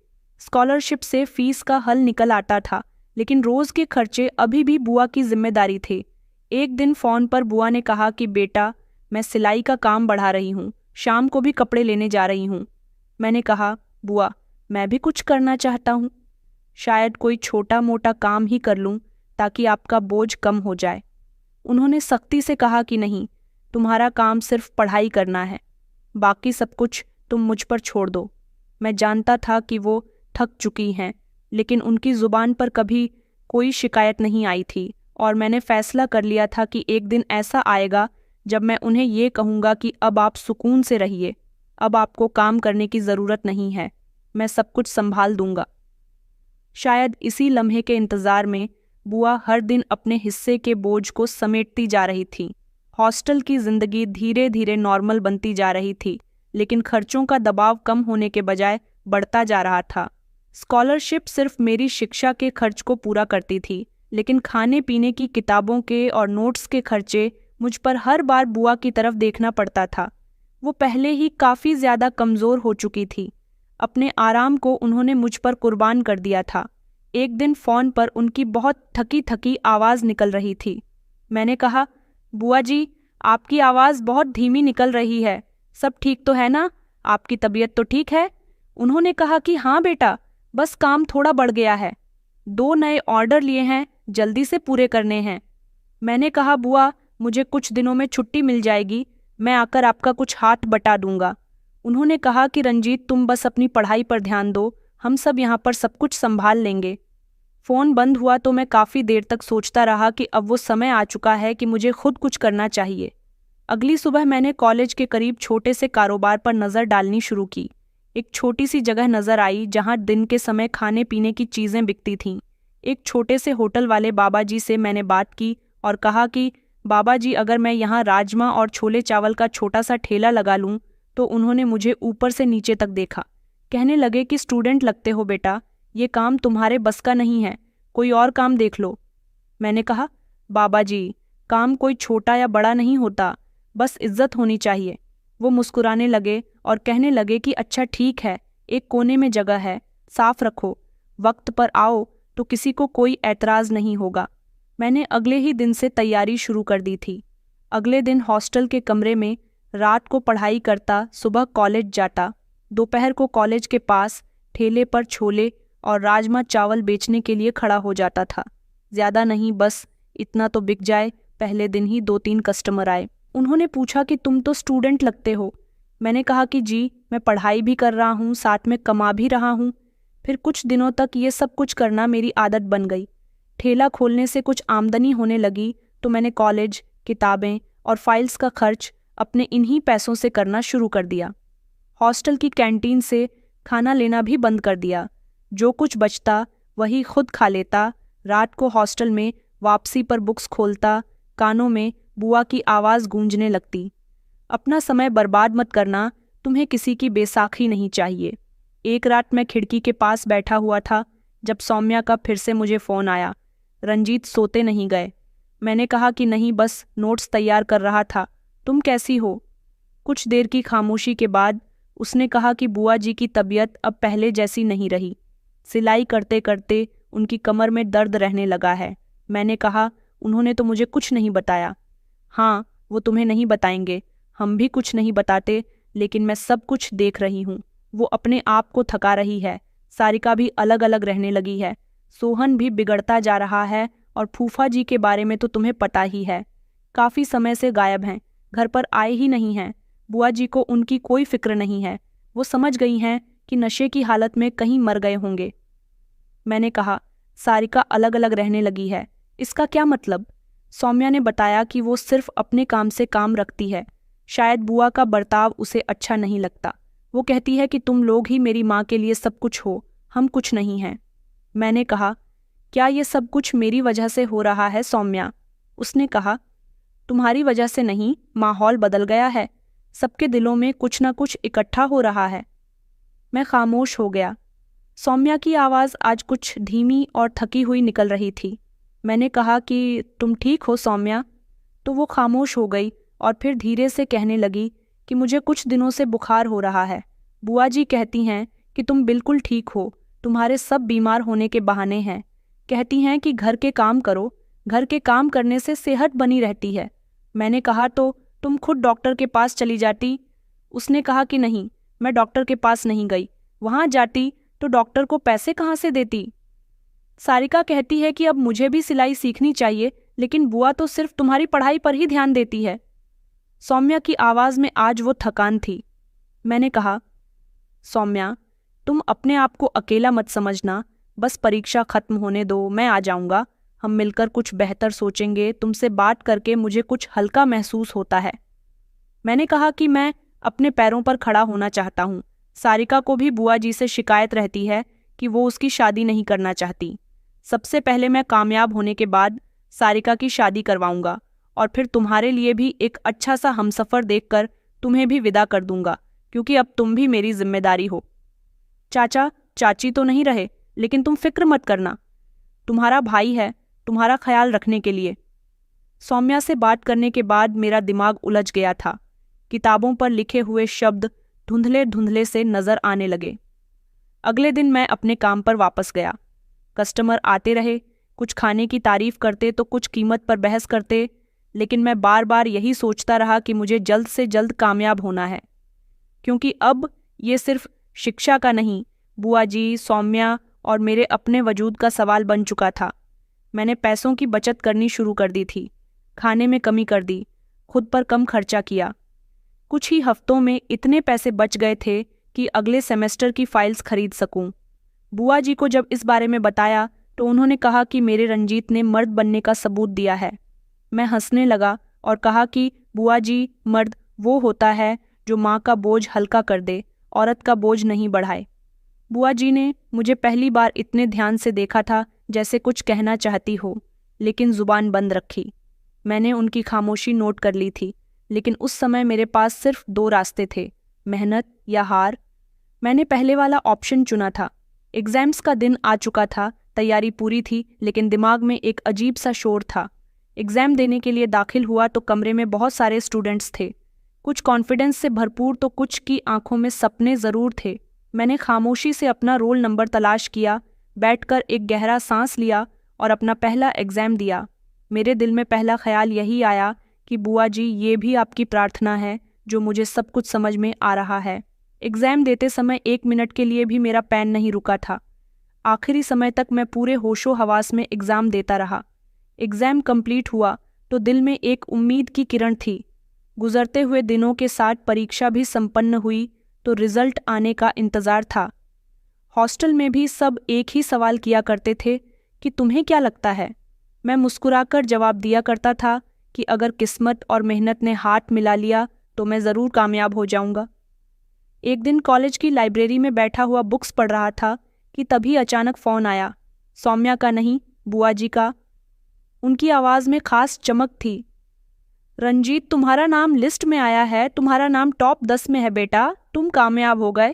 स्कॉलरशिप से फ़ीस का हल निकल आता था, लेकिन रोज़ के खर्चे अभी भी बुआ की जिम्मेदारी थे। एक दिन फ़ोन पर बुआ ने कहा कि बेटा, मैं सिलाई का काम बढ़ा रही हूँ, शाम को भी कपड़े लेने जा रही हूँ। मैंने कहा, बुआ, मैं भी कुछ करना चाहता हूँ, शायद कोई छोटा मोटा काम ही कर लूँ ताकि आपका बोझ कम हो जाए। उन्होंने सख्ती से कहा कि नहीं, तुम्हारा काम सिर्फ पढ़ाई करना है, बाकी सब कुछ तुम मुझ पर छोड़ दो। मैं जानता था कि वो थक चुकी हैं, लेकिन उनकी ज़ुबान पर कभी कोई शिकायत नहीं आई थी और मैंने फ़ैसला कर लिया था कि एक दिन ऐसा आएगा जब मैं उन्हें ये कहूँगा कि अब आप सुकून से रहिए, अब आपको काम करने की ज़रूरत नहीं है, मैं सब कुछ संभाल दूँगा। शायद इसी लम्हे के इंतज़ार में बुआ हर दिन अपने हिस्से के बोझ को समेटती जा रही थी। हॉस्टल की ज़िंदगी धीरे धीरे नॉर्मल बनती जा रही थी, लेकिन खर्चों का दबाव कम होने के बजाय बढ़ता जा रहा था। स्कॉलरशिप सिर्फ मेरी शिक्षा के खर्च को पूरा करती थी, लेकिन खाने पीने की, किताबों के और नोट्स के खर्चे मुझ पर हर बार बुआ की तरफ देखना पड़ता था। वो पहले ही काफ़ी ज़्यादा कमज़ोर हो चुकी थी। अपने आराम को उन्होंने मुझ पर कुर्बान कर दिया था। एक दिन फ़ोन पर उनकी बहुत थकी थकी आवाज़ निकल रही थी। मैंने कहा, बुआ जी, आपकी आवाज़ बहुत धीमी निकल रही है, सब ठीक तो है ना, आपकी तबीयत तो ठीक है? उन्होंने कहा कि हाँ बेटा, बस काम थोड़ा बढ़ गया है, 2 नए ऑर्डर लिए हैं, जल्दी से पूरे करने हैं। मैंने कहा, बुआ, मुझे कुछ दिनों में छुट्टी मिल जाएगी, मैं आकर आपका कुछ हाथ बटा दूंगा। उन्होंने कहा कि रंजीत, तुम बस अपनी पढ़ाई पर ध्यान दो, हम सब यहाँ पर सब कुछ संभाल लेंगे। फ़ोन बंद हुआ तो मैं काफ़ी देर तक सोचता रहा कि अब वो समय आ चुका है कि मुझे खुद कुछ करना चाहिए। अगली सुबह मैंने कॉलेज के करीब छोटे से कारोबार पर नज़र डालनी शुरू की। एक छोटी सी जगह नज़र आई जहाँ दिन के समय खाने पीने की चीज़ें बिकती थीं। एक छोटे से होटल वाले बाबा जी से मैंने बात की और कहा कि बाबा जी, अगर मैं यहाँ राजमा और छोले चावल का छोटा सा ठेला लगा लूँ। तो उन्होंने मुझे ऊपर से नीचे तक देखा। कहने लगे कि स्टूडेंट लगते हो बेटा, ये काम तुम्हारे बस का नहीं है, कोई और काम देख लो। मैंने कहा, बाबा जी, काम कोई छोटा या बड़ा नहीं होता, बस इज्जत होनी चाहिए। वो मुस्कुराने लगे और कहने लगे कि अच्छा ठीक है, एक कोने में जगह है, साफ रखो, वक्त पर आओ तो किसी को कोई एतराज़ नहीं होगा। मैंने अगले ही दिन से तैयारी शुरू कर दी थी। अगले दिन हॉस्टल के कमरे में रात को पढ़ाई करता, सुबह कॉलेज जाता, दोपहर को कॉलेज के पास ठेले पर छोले और राजमा चावल बेचने के लिए खड़ा हो जाता था। ज़्यादा नहीं, बस इतना तो बिक जाए। पहले दिन ही 2-3 कस्टमर आए। उन्होंने पूछा कि तुम तो स्टूडेंट लगते हो। मैंने कहा कि जी, मैं पढ़ाई भी कर रहा हूँ, साथ में कमा भी रहा हूँ। फिर कुछ दिनों तक ये सब कुछ करना मेरी आदत बन गई। ठेला खोलने से कुछ आमदनी होने लगी तो मैंने कॉलेज, किताबें और फाइल्स का खर्च अपने इन्हीं पैसों से करना शुरू कर दिया। हॉस्टल की कैंटीन से खाना लेना भी बंद कर दिया। जो कुछ बचता वही खुद खा लेता। रात को हॉस्टल में वापसी पर बुक्स खोलता, कानों में बुआ की आवाज़ गूंजने लगती। अपना समय बर्बाद मत करना, तुम्हें किसी की बैसाखी नहीं चाहिए। एक रात मैं खिड़की के पास बैठा हुआ था जब सौम्या का फिर से मुझे फ़ोन आया। रंजीत, सोते नहीं गए? मैंने कहा कि नहीं, बस नोट्स तैयार कर रहा था। तुम कैसी हो? कुछ देर की खामोशी के बाद उसने कहा कि बुआ जी की तबीयत अब पहले जैसी नहीं रही। सिलाई करते करते उनकी कमर में दर्द रहने लगा है। मैंने कहा, उन्होंने तो मुझे कुछ नहीं बताया। हाँ, वो तुम्हें नहीं बताएंगे, हम भी कुछ नहीं बताते, लेकिन मैं सब कुछ देख रही हूँ। वो अपने आप को थका रही है। सारिका भी अलग अलग रहने लगी है। सोहन भी बिगड़ता जा रहा है और फूफा जी के बारे में तो तुम्हें पता ही है, काफ़ी समय से गायब हैं, घर पर आए ही नहीं हैं। बुआ जी को उनकी कोई फिक्र नहीं है। वो समझ गई हैं कि नशे की हालत में कहीं मर गए होंगे। मैंने कहा, सारिका अलग अलग रहने लगी है, इसका क्या मतलब? सौम्या ने बताया कि वो सिर्फ अपने काम से काम रखती है। शायद बुआ का बर्ताव उसे अच्छा नहीं लगता। वो कहती है कि तुम लोग ही मेरी माँ के लिए सब कुछ हो, हम कुछ नहीं हैं। मैंने कहा, क्या ये सब कुछ मेरी वजह से हो रहा है सौम्या? उसने कहा, तुम्हारी वजह से नहीं, माहौल बदल गया है, सबके दिलों में कुछ न कुछ इकट्ठा हो रहा है। मैं खामोश हो गया। सौम्या की आवाज़ आज कुछ धीमी और थकी हुई निकल रही थी। मैंने कहा कि तुम ठीक हो सौम्या? तो वो खामोश हो गई और फिर धीरे से कहने लगी कि मुझे कुछ दिनों से बुखार हो रहा है। बुआ जी कहती हैं कि तुम बिल्कुल ठीक हो, तुम्हारे सब बीमार होने के बहाने हैं। कहती हैं कि घर के काम करो, घर के काम करने से सेहत बनी रहती है। मैंने कहा, तो तुम खुद डॉक्टर के पास चली जाती। उसने कहा कि नहीं, मैं डॉक्टर के पास नहीं गई, वहाँ जाती तो डॉक्टर को पैसे कहाँ से देती। सारिका कहती है कि अब मुझे भी सिलाई सीखनी चाहिए, लेकिन बुआ तो सिर्फ तुम्हारी पढ़ाई पर ही ध्यान देती है। सौम्या की आवाज़ में आज वो थकान थी। मैंने कहा, सौम्या, तुम अपने आप को अकेला मत समझना, बस परीक्षा खत्म होने दो, मैं आ जाऊंगा, हम मिलकर कुछ बेहतर सोचेंगे। तुमसे बात करके मुझे कुछ हल्का महसूस होता है। मैंने कहा कि मैं अपने पैरों पर खड़ा होना चाहता हूँ। सारिका को भी बुआ जी से शिकायत रहती है कि वो उसकी शादी नहीं करना चाहती। सबसे पहले मैं कामयाब होने के बाद सारिका की शादी करवाऊंगा और फिर तुम्हारे लिए भी एक अच्छा सा हमसफ़र देखकर तुम्हें भी विदा कर दूंगा, क्योंकि अब तुम भी मेरी जिम्मेदारी हो। चाचा चाची तो नहीं रहे, लेकिन तुम फिक्र मत करना, तुम्हारा भाई है तुम्हारा ख्याल रखने के लिए। सौम्या से बात करने के बाद मेरा दिमाग उलझ गया था। किताबों पर लिखे हुए शब्द धुंधले धुंधले से नजर आने लगे। अगले दिन मैं अपने काम पर वापस गया। कस्टमर आते रहे, कुछ खाने की तारीफ करते तो कुछ कीमत पर बहस करते, लेकिन मैं बार बार यही सोचता रहा कि मुझे जल्द से जल्द कामयाब होना है, क्योंकि अब ये सिर्फ शिक्षा का नहीं, बुआ जी, सौम्या और मेरे अपने वजूद का सवाल बन चुका था। मैंने पैसों की बचत करनी शुरू कर दी थी, खाने में कमी कर दी, खुद पर कम खर्चा किया। कुछ ही हफ्तों में इतने पैसे बच गए थे कि अगले सेमेस्टर की फाइल्स खरीद सकूं। बुआ जी को जब इस बारे में बताया तो उन्होंने कहा कि मेरे रंजीत ने मर्द बनने का सबूत दिया है। मैं हंसने लगा और कहा कि बुआ जी, मर्द वो होता है जो माँ का बोझ हल्का कर दे, औरत का बोझ नहीं बढ़ाए। बुआ जी ने मुझे पहली बार इतने ध्यान से देखा था जैसे कुछ कहना चाहती हो, लेकिन जुबान बंद रखी। मैंने उनकी खामोशी नोट कर ली थी, लेकिन उस समय मेरे पास सिर्फ 2 रास्ते थे, मेहनत या हार। मैंने पहले वाला ऑप्शन चुना था। एग्जाम्स का दिन आ चुका था, तैयारी पूरी थी, लेकिन दिमाग में एक अजीब सा शोर था। एग्जाम देने के लिए दाखिल हुआ तो कमरे में बहुत सारे स्टूडेंट्स थे, कुछ कॉन्फिडेंस से भरपूर तो कुछ की आंखों में सपने ज़रूर थे। मैंने खामोशी से अपना रोल नंबर तलाश किया, बैठकर एक गहरा सांस लिया और अपना पहला एग्ज़ाम दिया। मेरे दिल में पहला ख्याल यही आया कि बुआ जी, ये भी आपकी प्रार्थना है जो मुझे सब कुछ समझ में आ रहा है। एग्ज़ाम देते समय 1 मिनट के लिए भी मेरा पेन नहीं रुका था। आखिरी समय तक मैं पूरे होशो हवास में एग्ज़ाम देता रहा। एग्ज़ाम कंप्लीट हुआ तो दिल में एक उम्मीद की किरण थी। गुजरते हुए दिनों के साथ परीक्षा भी संपन्न हुई तो रिजल्ट आने का इंतज़ार था। हॉस्टल में भी सब एक ही सवाल किया करते थे कि तुम्हें क्या लगता है। मैं मुस्कुराकर जवाब दिया करता था कि अगर किस्मत और मेहनत ने हाथ मिला लिया तो मैं ज़रूर कामयाब हो जाऊंगा। एक दिन कॉलेज की लाइब्रेरी में बैठा हुआ बुक्स पढ़ रहा था कि तभी अचानक फ़ोन आया। सौम्या का नहीं, बुआ जी का। उनकी आवाज़ में खास चमक थी। रंजीत, तुम्हारा नाम लिस्ट में आया है, तुम्हारा नाम टॉप 10 में है बेटा, तुम कामयाब हो गए।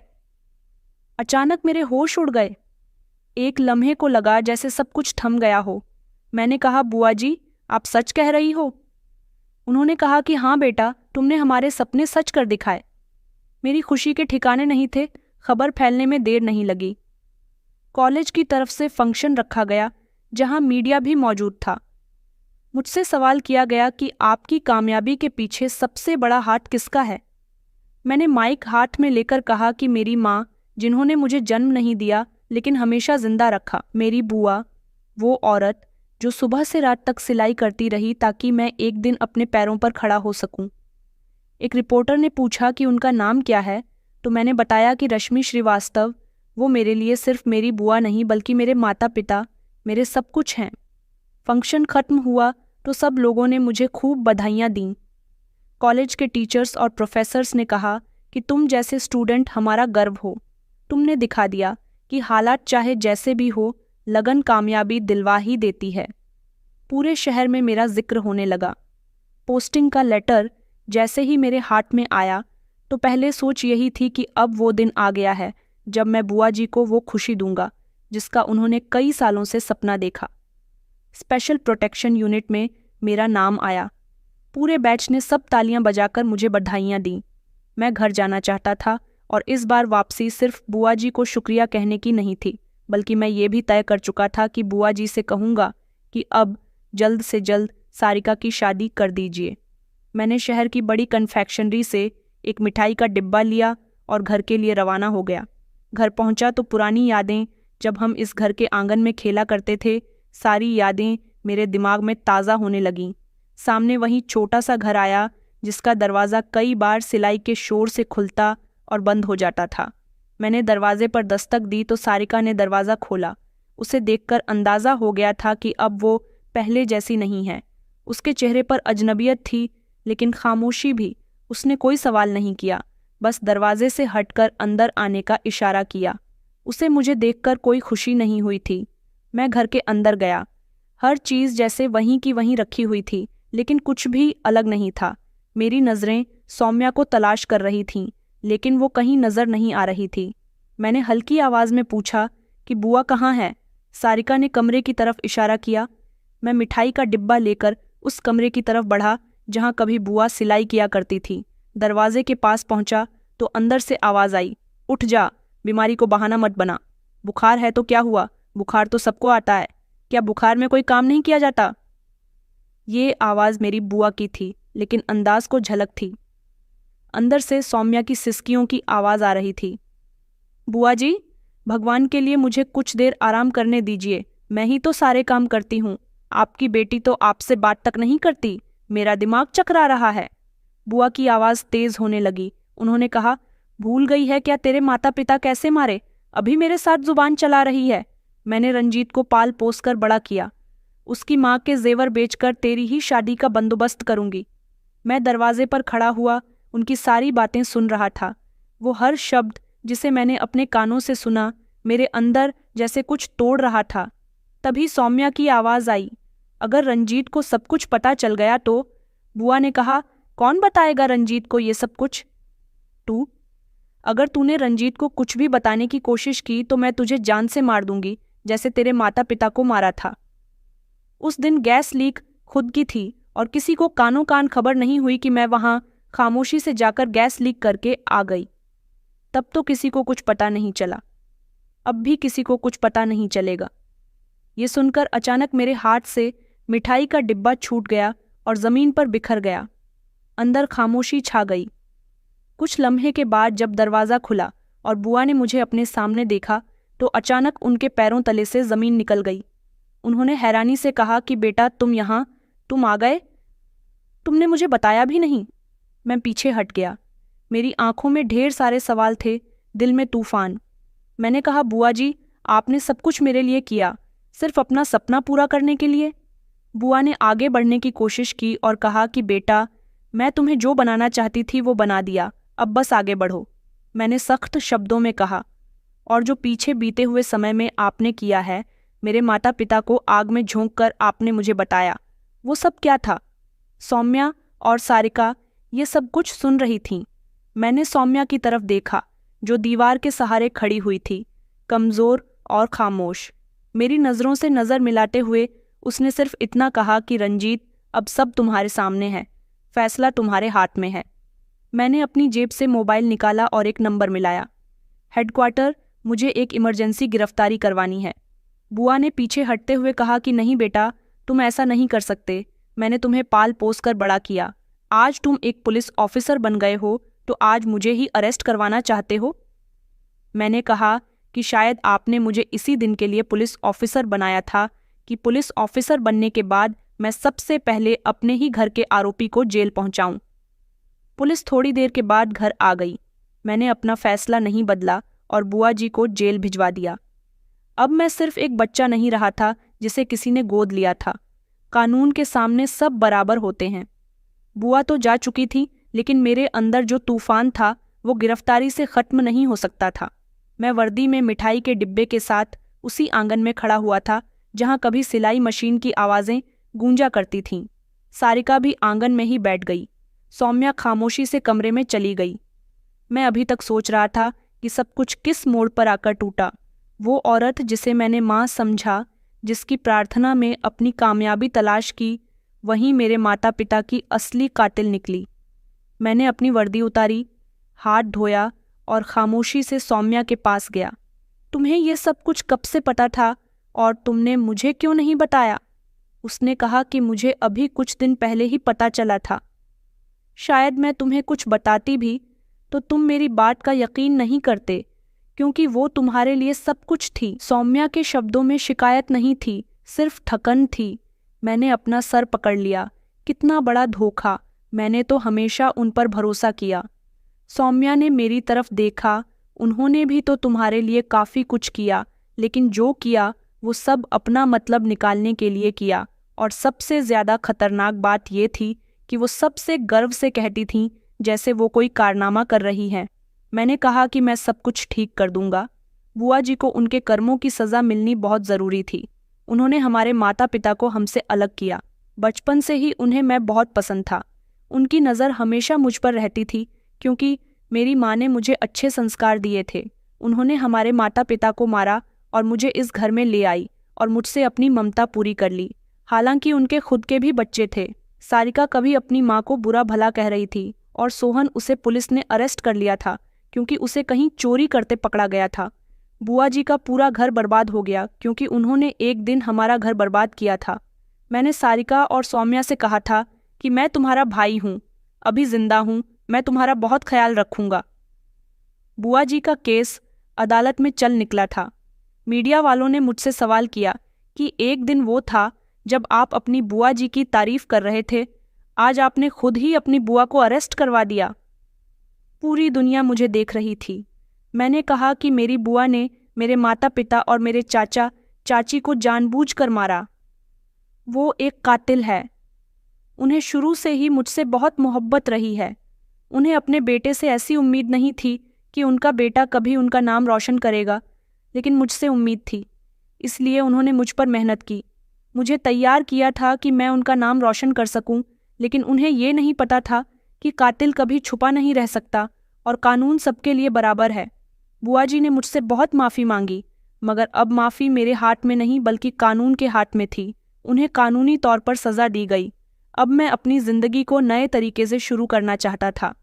अचानक मेरे होश उड़ गए। एक लम्हे को लगा जैसे सब कुछ थम गया हो। मैंने कहा, बुआ जी, आप सच कह रही हो? उन्होंने कहा कि हाँ बेटा, तुमने हमारे सपने सच कर दिखाए। मेरी खुशी के ठिकाने नहीं थे। खबर फैलने में देर नहीं लगी। कॉलेज की तरफ से फंक्शन रखा गया जहां मीडिया भी मौजूद था। मुझसे सवाल किया गया कि आपकी कामयाबी के पीछे सबसे बड़ा हाथ किसका है। मैंने माइक हाथ में लेकर कहा कि मेरी माँ, जिन्होंने मुझे जन्म नहीं दिया लेकिन हमेशा जिंदा रखा। मेरी बुआ, वो औरत जो सुबह से रात तक सिलाई करती रही ताकि मैं एक दिन अपने पैरों पर खड़ा हो सकूं। एक रिपोर्टर ने पूछा कि उनका नाम क्या है तो मैंने बताया कि रश्मि श्रीवास्तव। वो मेरे लिए सिर्फ मेरी बुआ नहीं बल्कि मेरे माता पिता, मेरे सब कुछ हैं। फंक्शन खत्म हुआ तो सब लोगों ने मुझे खूब बधाइयाँ दीं। कॉलेज के टीचर्स और प्रोफेसर्स ने कहा कि तुम जैसे स्टूडेंट हमारा गर्व हो। तुमने दिखा दिया कि हालात चाहे जैसे भी हो, लगन कामयाबी दिलवा ही देती है। पूरे शहर में मेरा जिक्र होने लगा। पोस्टिंग का लेटर जैसे ही मेरे हाथ में आया तो पहले सोच यही थी कि अब वो दिन आ गया है जब मैं बुआ जी को वो खुशी दूंगा जिसका उन्होंने कई सालों से सपना देखा। स्पेशल प्रोटेक्शन यूनिट में मेरा नाम आया। पूरे बैच ने सब तालियां बजाकर मुझे बधाइयां दीं। मैं घर जाना चाहता था और इस बार वापसी सिर्फ बुआ जी को शुक्रिया कहने की नहीं थी, बल्कि मैं ये भी तय कर चुका था कि बुआ जी से कहूँगा कि अब जल्द से जल्द सारिका की शादी कर दीजिए। मैंने शहर की बड़ी कन्फेक्शनरी से एक मिठाई का डिब्बा लिया और घर के लिए रवाना हो गया। घर पहुंचा तो पुरानी यादें, जब हम इस घर के आंगन में खेला करते थे, सारी यादें मेरे दिमाग में ताज़ा होने लगीं। सामने वही छोटा सा घर आया जिसका दरवाज़ा कई बार सिलाई के शोर से खुलता और बंद हो जाता था। मैंने दरवाजे पर दस्तक दी तो सारिका ने दरवाज़ा खोला। उसे देखकर अंदाज़ा हो गया था कि अब वो पहले जैसी नहीं है। उसके चेहरे पर अजनबियत थी, लेकिन खामोशी भी। उसने कोई सवाल नहीं किया, बस दरवाजे से हटकर अंदर आने का इशारा किया। उसे मुझे देखकर कोई खुशी नहीं हुई थी। मैं घर के अंदर गया। हर चीज़ जैसे वहीं की वहीं रखी हुई थी, लेकिन कुछ भी अलग नहीं था। मेरी नज़रें सौम्या को तलाश कर रही थीं, लेकिन वो कहीं नज़र नहीं आ रही थी। मैंने हल्की आवाज़ में पूछा कि बुआ कहाँ है? सारिका ने कमरे की तरफ इशारा किया। मैं मिठाई का डिब्बा लेकर उस कमरे की तरफ बढ़ा जहाँ कभी बुआ सिलाई किया करती थी। दरवाजे के पास पहुँचा तो अंदर से आवाज़ आई, उठ जा, बीमारी को बहाना मत बना। बुखार है तो क्या हुआ? बुखार तो सबको आता है। क्या बुखार में कोई काम नहीं किया जाता? ये आवाज़ मेरी बुआ की थी, लेकिन अंदाज को झलक थी। अंदर से सौम्या की सिसकियों की आवाज़ आ रही थी। बुआ जी, भगवान के लिए मुझे कुछ देर आराम करने दीजिए। मैं ही तो सारे काम करती हूँ। आपकी बेटी तो आपसे बात तक नहीं करती। मेरा दिमाग चकरा रहा है। बुआ की आवाज़ तेज़ होने लगी। उन्होंने कहा, भूल गई है क्या तेरे माता पिता कैसे मारे? अभी मेरे साथ जुबान चला रही है। मैंने रंजीत को पाल पोस कर बड़ा किया। उसकी माँ के जेवर बेचकर तेरी ही शादी का बंदोबस्त करूंगी। मैं दरवाजे पर खड़ा हुआ उनकी सारी बातें सुन रहा था। वो हर शब्द जिसे मैंने अपने कानों से सुना मेरे अंदर जैसे कुछ तोड़ रहा था। तभी सौम्या की आवाज़ आई, अगर रंजीत को सब कुछ पता चल गया तो? बुआ ने कहा, कौन बताएगा रंजीत को ये सब कुछ? तू। अगर तूने रंजीत को कुछ भी बताने की कोशिश की तो मैं तुझे जान से मार दूंगी, जैसे तेरे माता पिता को मारा था। उस दिन गैस लीक खुद की थी और किसी को कानों कान खबर नहीं हुई कि मैं वहां खामोशी से जाकर गैस लीक करके आ गई। तब तो किसी को कुछ पता नहीं चला, अब भी किसी को कुछ पता नहीं चलेगा। ये सुनकर अचानक मेरे हाथ से मिठाई का डिब्बा छूट गया और जमीन पर बिखर गया। अंदर खामोशी छा गई। कुछ लम्हे के बाद जब दरवाज़ा खुला और बुआ ने मुझे अपने सामने देखा तो अचानक उनके पैरों तले से ज़मीन निकल गई। उन्होंने हैरानी से कहा कि बेटा तुम आ गए? तुमने मुझे बताया भी नहीं। मैं पीछे हट गया। मेरी आंखों में ढेर सारे सवाल थे, दिल में तूफान। मैंने कहा, बुआ जी, आपने सब कुछ मेरे लिए किया, सिर्फ अपना सपना पूरा करने के लिए? बुआ ने आगे बढ़ने की कोशिश की और कहा कि बेटा, मैं तुम्हें जो बनाना चाहती थी वो बना दिया, अब बस आगे बढ़ो। मैंने सख्त शब्दों में कहा, और जो पीछे बीते हुए समय में आपने किया है, मेरे माता पिता को आग में झोंक कर आपने मुझे बताया, वो सब क्या था? सौम्या और सारिका ये सब कुछ सुन रही थीं। मैंने सौम्या की तरफ देखा, जो दीवार के सहारे खड़ी हुई थी, कमज़ोर और खामोश। मेरी नज़रों से नज़र मिलाते हुए उसने सिर्फ इतना कहा कि रंजीत, अब सब तुम्हारे सामने है, फैसला तुम्हारे हाथ में है। मैंने अपनी जेब से मोबाइल निकाला और एक नंबर मिलाया। हेडक्वार्टर, मुझे एक इमरजेंसी गिरफ्तारी करवानी है। बुआ ने पीछे हटते हुए कहा कि नहीं बेटा, तुम ऐसा नहीं कर सकते। मैंने तुम्हें पाल पोस कर बड़ा किया। आज तुम एक पुलिस ऑफिसर बन गए हो तो आज मुझे ही अरेस्ट करवाना चाहते हो? मैंने कहा कि शायद आपने मुझे इसी दिन के लिए पुलिस ऑफिसर बनाया था कि पुलिस ऑफिसर बनने के बाद मैं सबसे पहले अपने ही घर के आरोपी को जेल पहुंचाऊं। पुलिस थोड़ी देर के बाद घर आ गई। मैंने अपना फैसला नहीं बदला और बुआ जी को जेल भिजवा दिया। अब मैं सिर्फ एक बच्चा नहीं रहा था जिसे किसी ने गोद लिया था। कानून के सामने सब बराबर होते हैं। बुआ तो जा चुकी थी, लेकिन मेरे अंदर जो तूफान था वो गिरफ्तारी से खत्म नहीं हो सकता था। मैं वर्दी में मिठाई के डिब्बे के साथ उसी आंगन में खड़ा हुआ था जहां कभी सिलाई मशीन की आवाज़ें गूंजा करती थीं। सारिका भी आंगन में ही बैठ गई। सौम्या खामोशी से कमरे में चली गई। मैं अभी तक सोच रहा था कि सब कुछ किस मोड़ पर आकर टूटा। वो औरत जिसे मैंने माँ समझा, जिसकी प्रार्थना में अपनी कामयाबी तलाश की, वहीं मेरे माता पिता की असली कातिल निकली। मैंने अपनी वर्दी उतारी, हाथ धोया और खामोशी से सौम्या के पास गया। तुम्हें ये सब कुछ कब से पता था और तुमने मुझे क्यों नहीं बताया? उसने कहा कि मुझे अभी कुछ दिन पहले ही पता चला था। शायद मैं तुम्हें कुछ बताती भी तो तुम मेरी बात का यकीन नहीं करते, क्योंकि वो तुम्हारे लिए सब कुछ थी। सौम्या के शब्दों में शिकायत नहीं थी, सिर्फ थकन थी। मैंने अपना सर पकड़ लिया। कितना बड़ा धोखा! मैंने तो हमेशा उन पर भरोसा किया। सौम्या ने मेरी तरफ देखा। उन्होंने भी तो तुम्हारे लिए काफ़ी कुछ किया, लेकिन जो किया वो सब अपना मतलब निकालने के लिए किया। और सबसे ज़्यादा खतरनाक बात ये थी कि वो सबसे गर्व से कहती थीं जैसे वो कोई कारनामा कर रही हैं। मैंने कहा कि मैं सब कुछ ठीक कर दूंगा। बुआ जी को उनके कर्मों की सज़ा मिलनी बहुत ज़रूरी थी। उन्होंने हमारे माता पिता को हमसे अलग किया। बचपन से ही उन्हें मैं बहुत पसंद था। उनकी नज़र हमेशा मुझ पर रहती थी, क्योंकि मेरी माँ ने मुझे अच्छे संस्कार दिए थे। उन्होंने हमारे माता पिता को मारा और मुझे इस घर में ले आई और मुझसे अपनी ममता पूरी कर ली। हालांकि उनके खुद के भी बच्चे थे। सारिका कभी अपनी माँ को बुरा भला कह रही थी और सोहन, उसे पुलिस ने अरेस्ट कर लिया था क्योंकि उसे कहीं चोरी करते पकड़ा गया था। बुआ जी का पूरा घर बर्बाद हो गया क्योंकि उन्होंने एक दिन हमारा घर बर्बाद किया था। मैंने सारिका और सौम्या से कहा था कि मैं तुम्हारा भाई हूँ, अभी जिंदा हूँ, मैं तुम्हारा बहुत ख्याल रखूँगा। बुआ जी का केस अदालत में चल निकला था। मीडिया वालों ने मुझसे सवाल किया कि एक दिन वो था जब आप अपनी बुआ जी की तारीफ कर रहे थे, आज आपने खुद ही अपनी बुआ को अरेस्ट करवा दिया। पूरी दुनिया मुझे देख रही थी। मैंने कहा कि मेरी बुआ ने मेरे माता पिता और मेरे चाचा चाची को जानबूझकर मारा। वो एक कातिल है। उन्हें शुरू से ही मुझसे बहुत मोहब्बत रही है। उन्हें अपने बेटे से ऐसी उम्मीद नहीं थी कि उनका बेटा कभी उनका नाम रोशन करेगा, लेकिन मुझसे उम्मीद थी। इसलिए उन्होंने मुझ पर मेहनत की, मुझे तैयार किया था कि मैं उनका नाम रोशन कर सकूं, लेकिन उन्हें ये नहीं पता था कि कातिल कभी छुपा नहीं रह सकता और कानून सबके लिए बराबर है। बुआ जी ने मुझसे बहुत माफ़ी मांगी, मगर अब माफ़ी मेरे हाथ में नहीं बल्कि कानून के हाथ में थी। उन्हें कानूनी तौर पर सज़ा दी गई। अब मैं अपनी ज़िंदगी को नए तरीके से शुरू करना चाहता था।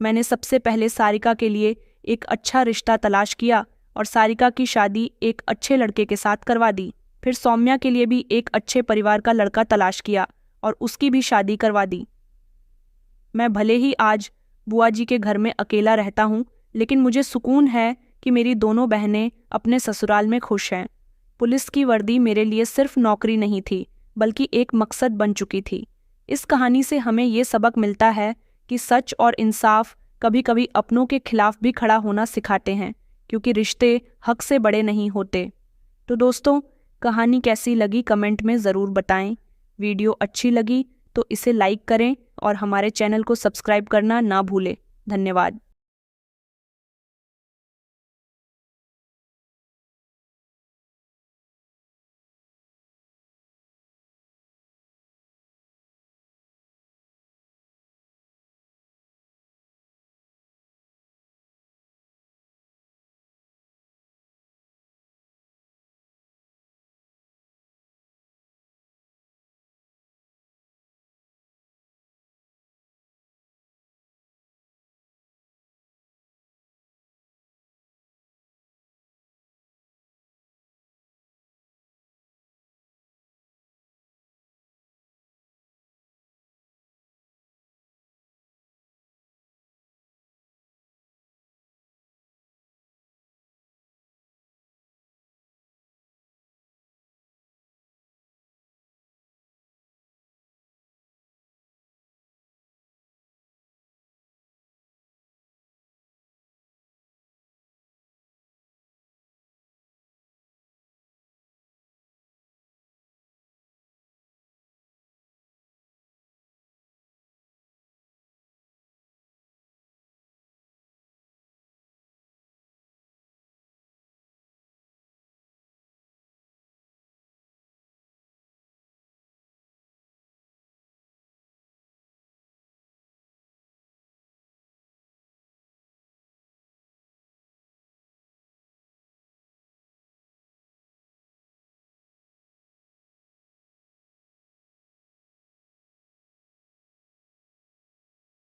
मैंने सबसे पहले सारिका के लिए एक अच्छा रिश्ता तलाश किया और सारिका की शादी एक अच्छे लड़के के साथ करवा दी। फिर सौम्या के लिए भी एक अच्छे परिवार का लड़का तलाश किया और उसकी भी शादी करवा दी। मैं भले ही आज बुआ जी के घर में अकेला रहता हूँ, लेकिन मुझे सुकून है कि मेरी दोनों बहनें अपने ससुराल में खुश हैं। पुलिस की वर्दी मेरे लिए सिर्फ नौकरी नहीं थी, बल्कि एक मकसद बन चुकी थी। इस कहानी से हमें ये सबक मिलता है कि सच और इंसाफ कभी कभी अपनों के खिलाफ भी खड़ा होना सिखाते हैं, क्योंकि रिश्ते हक से बड़े नहीं होते। तो दोस्तों, कहानी कैसी लगी कमेंट में ज़रूर बताएं। वीडियो अच्छी लगी तो इसे लाइक करें और हमारे चैनल को सब्सक्राइब करना ना भूलें। धन्यवाद।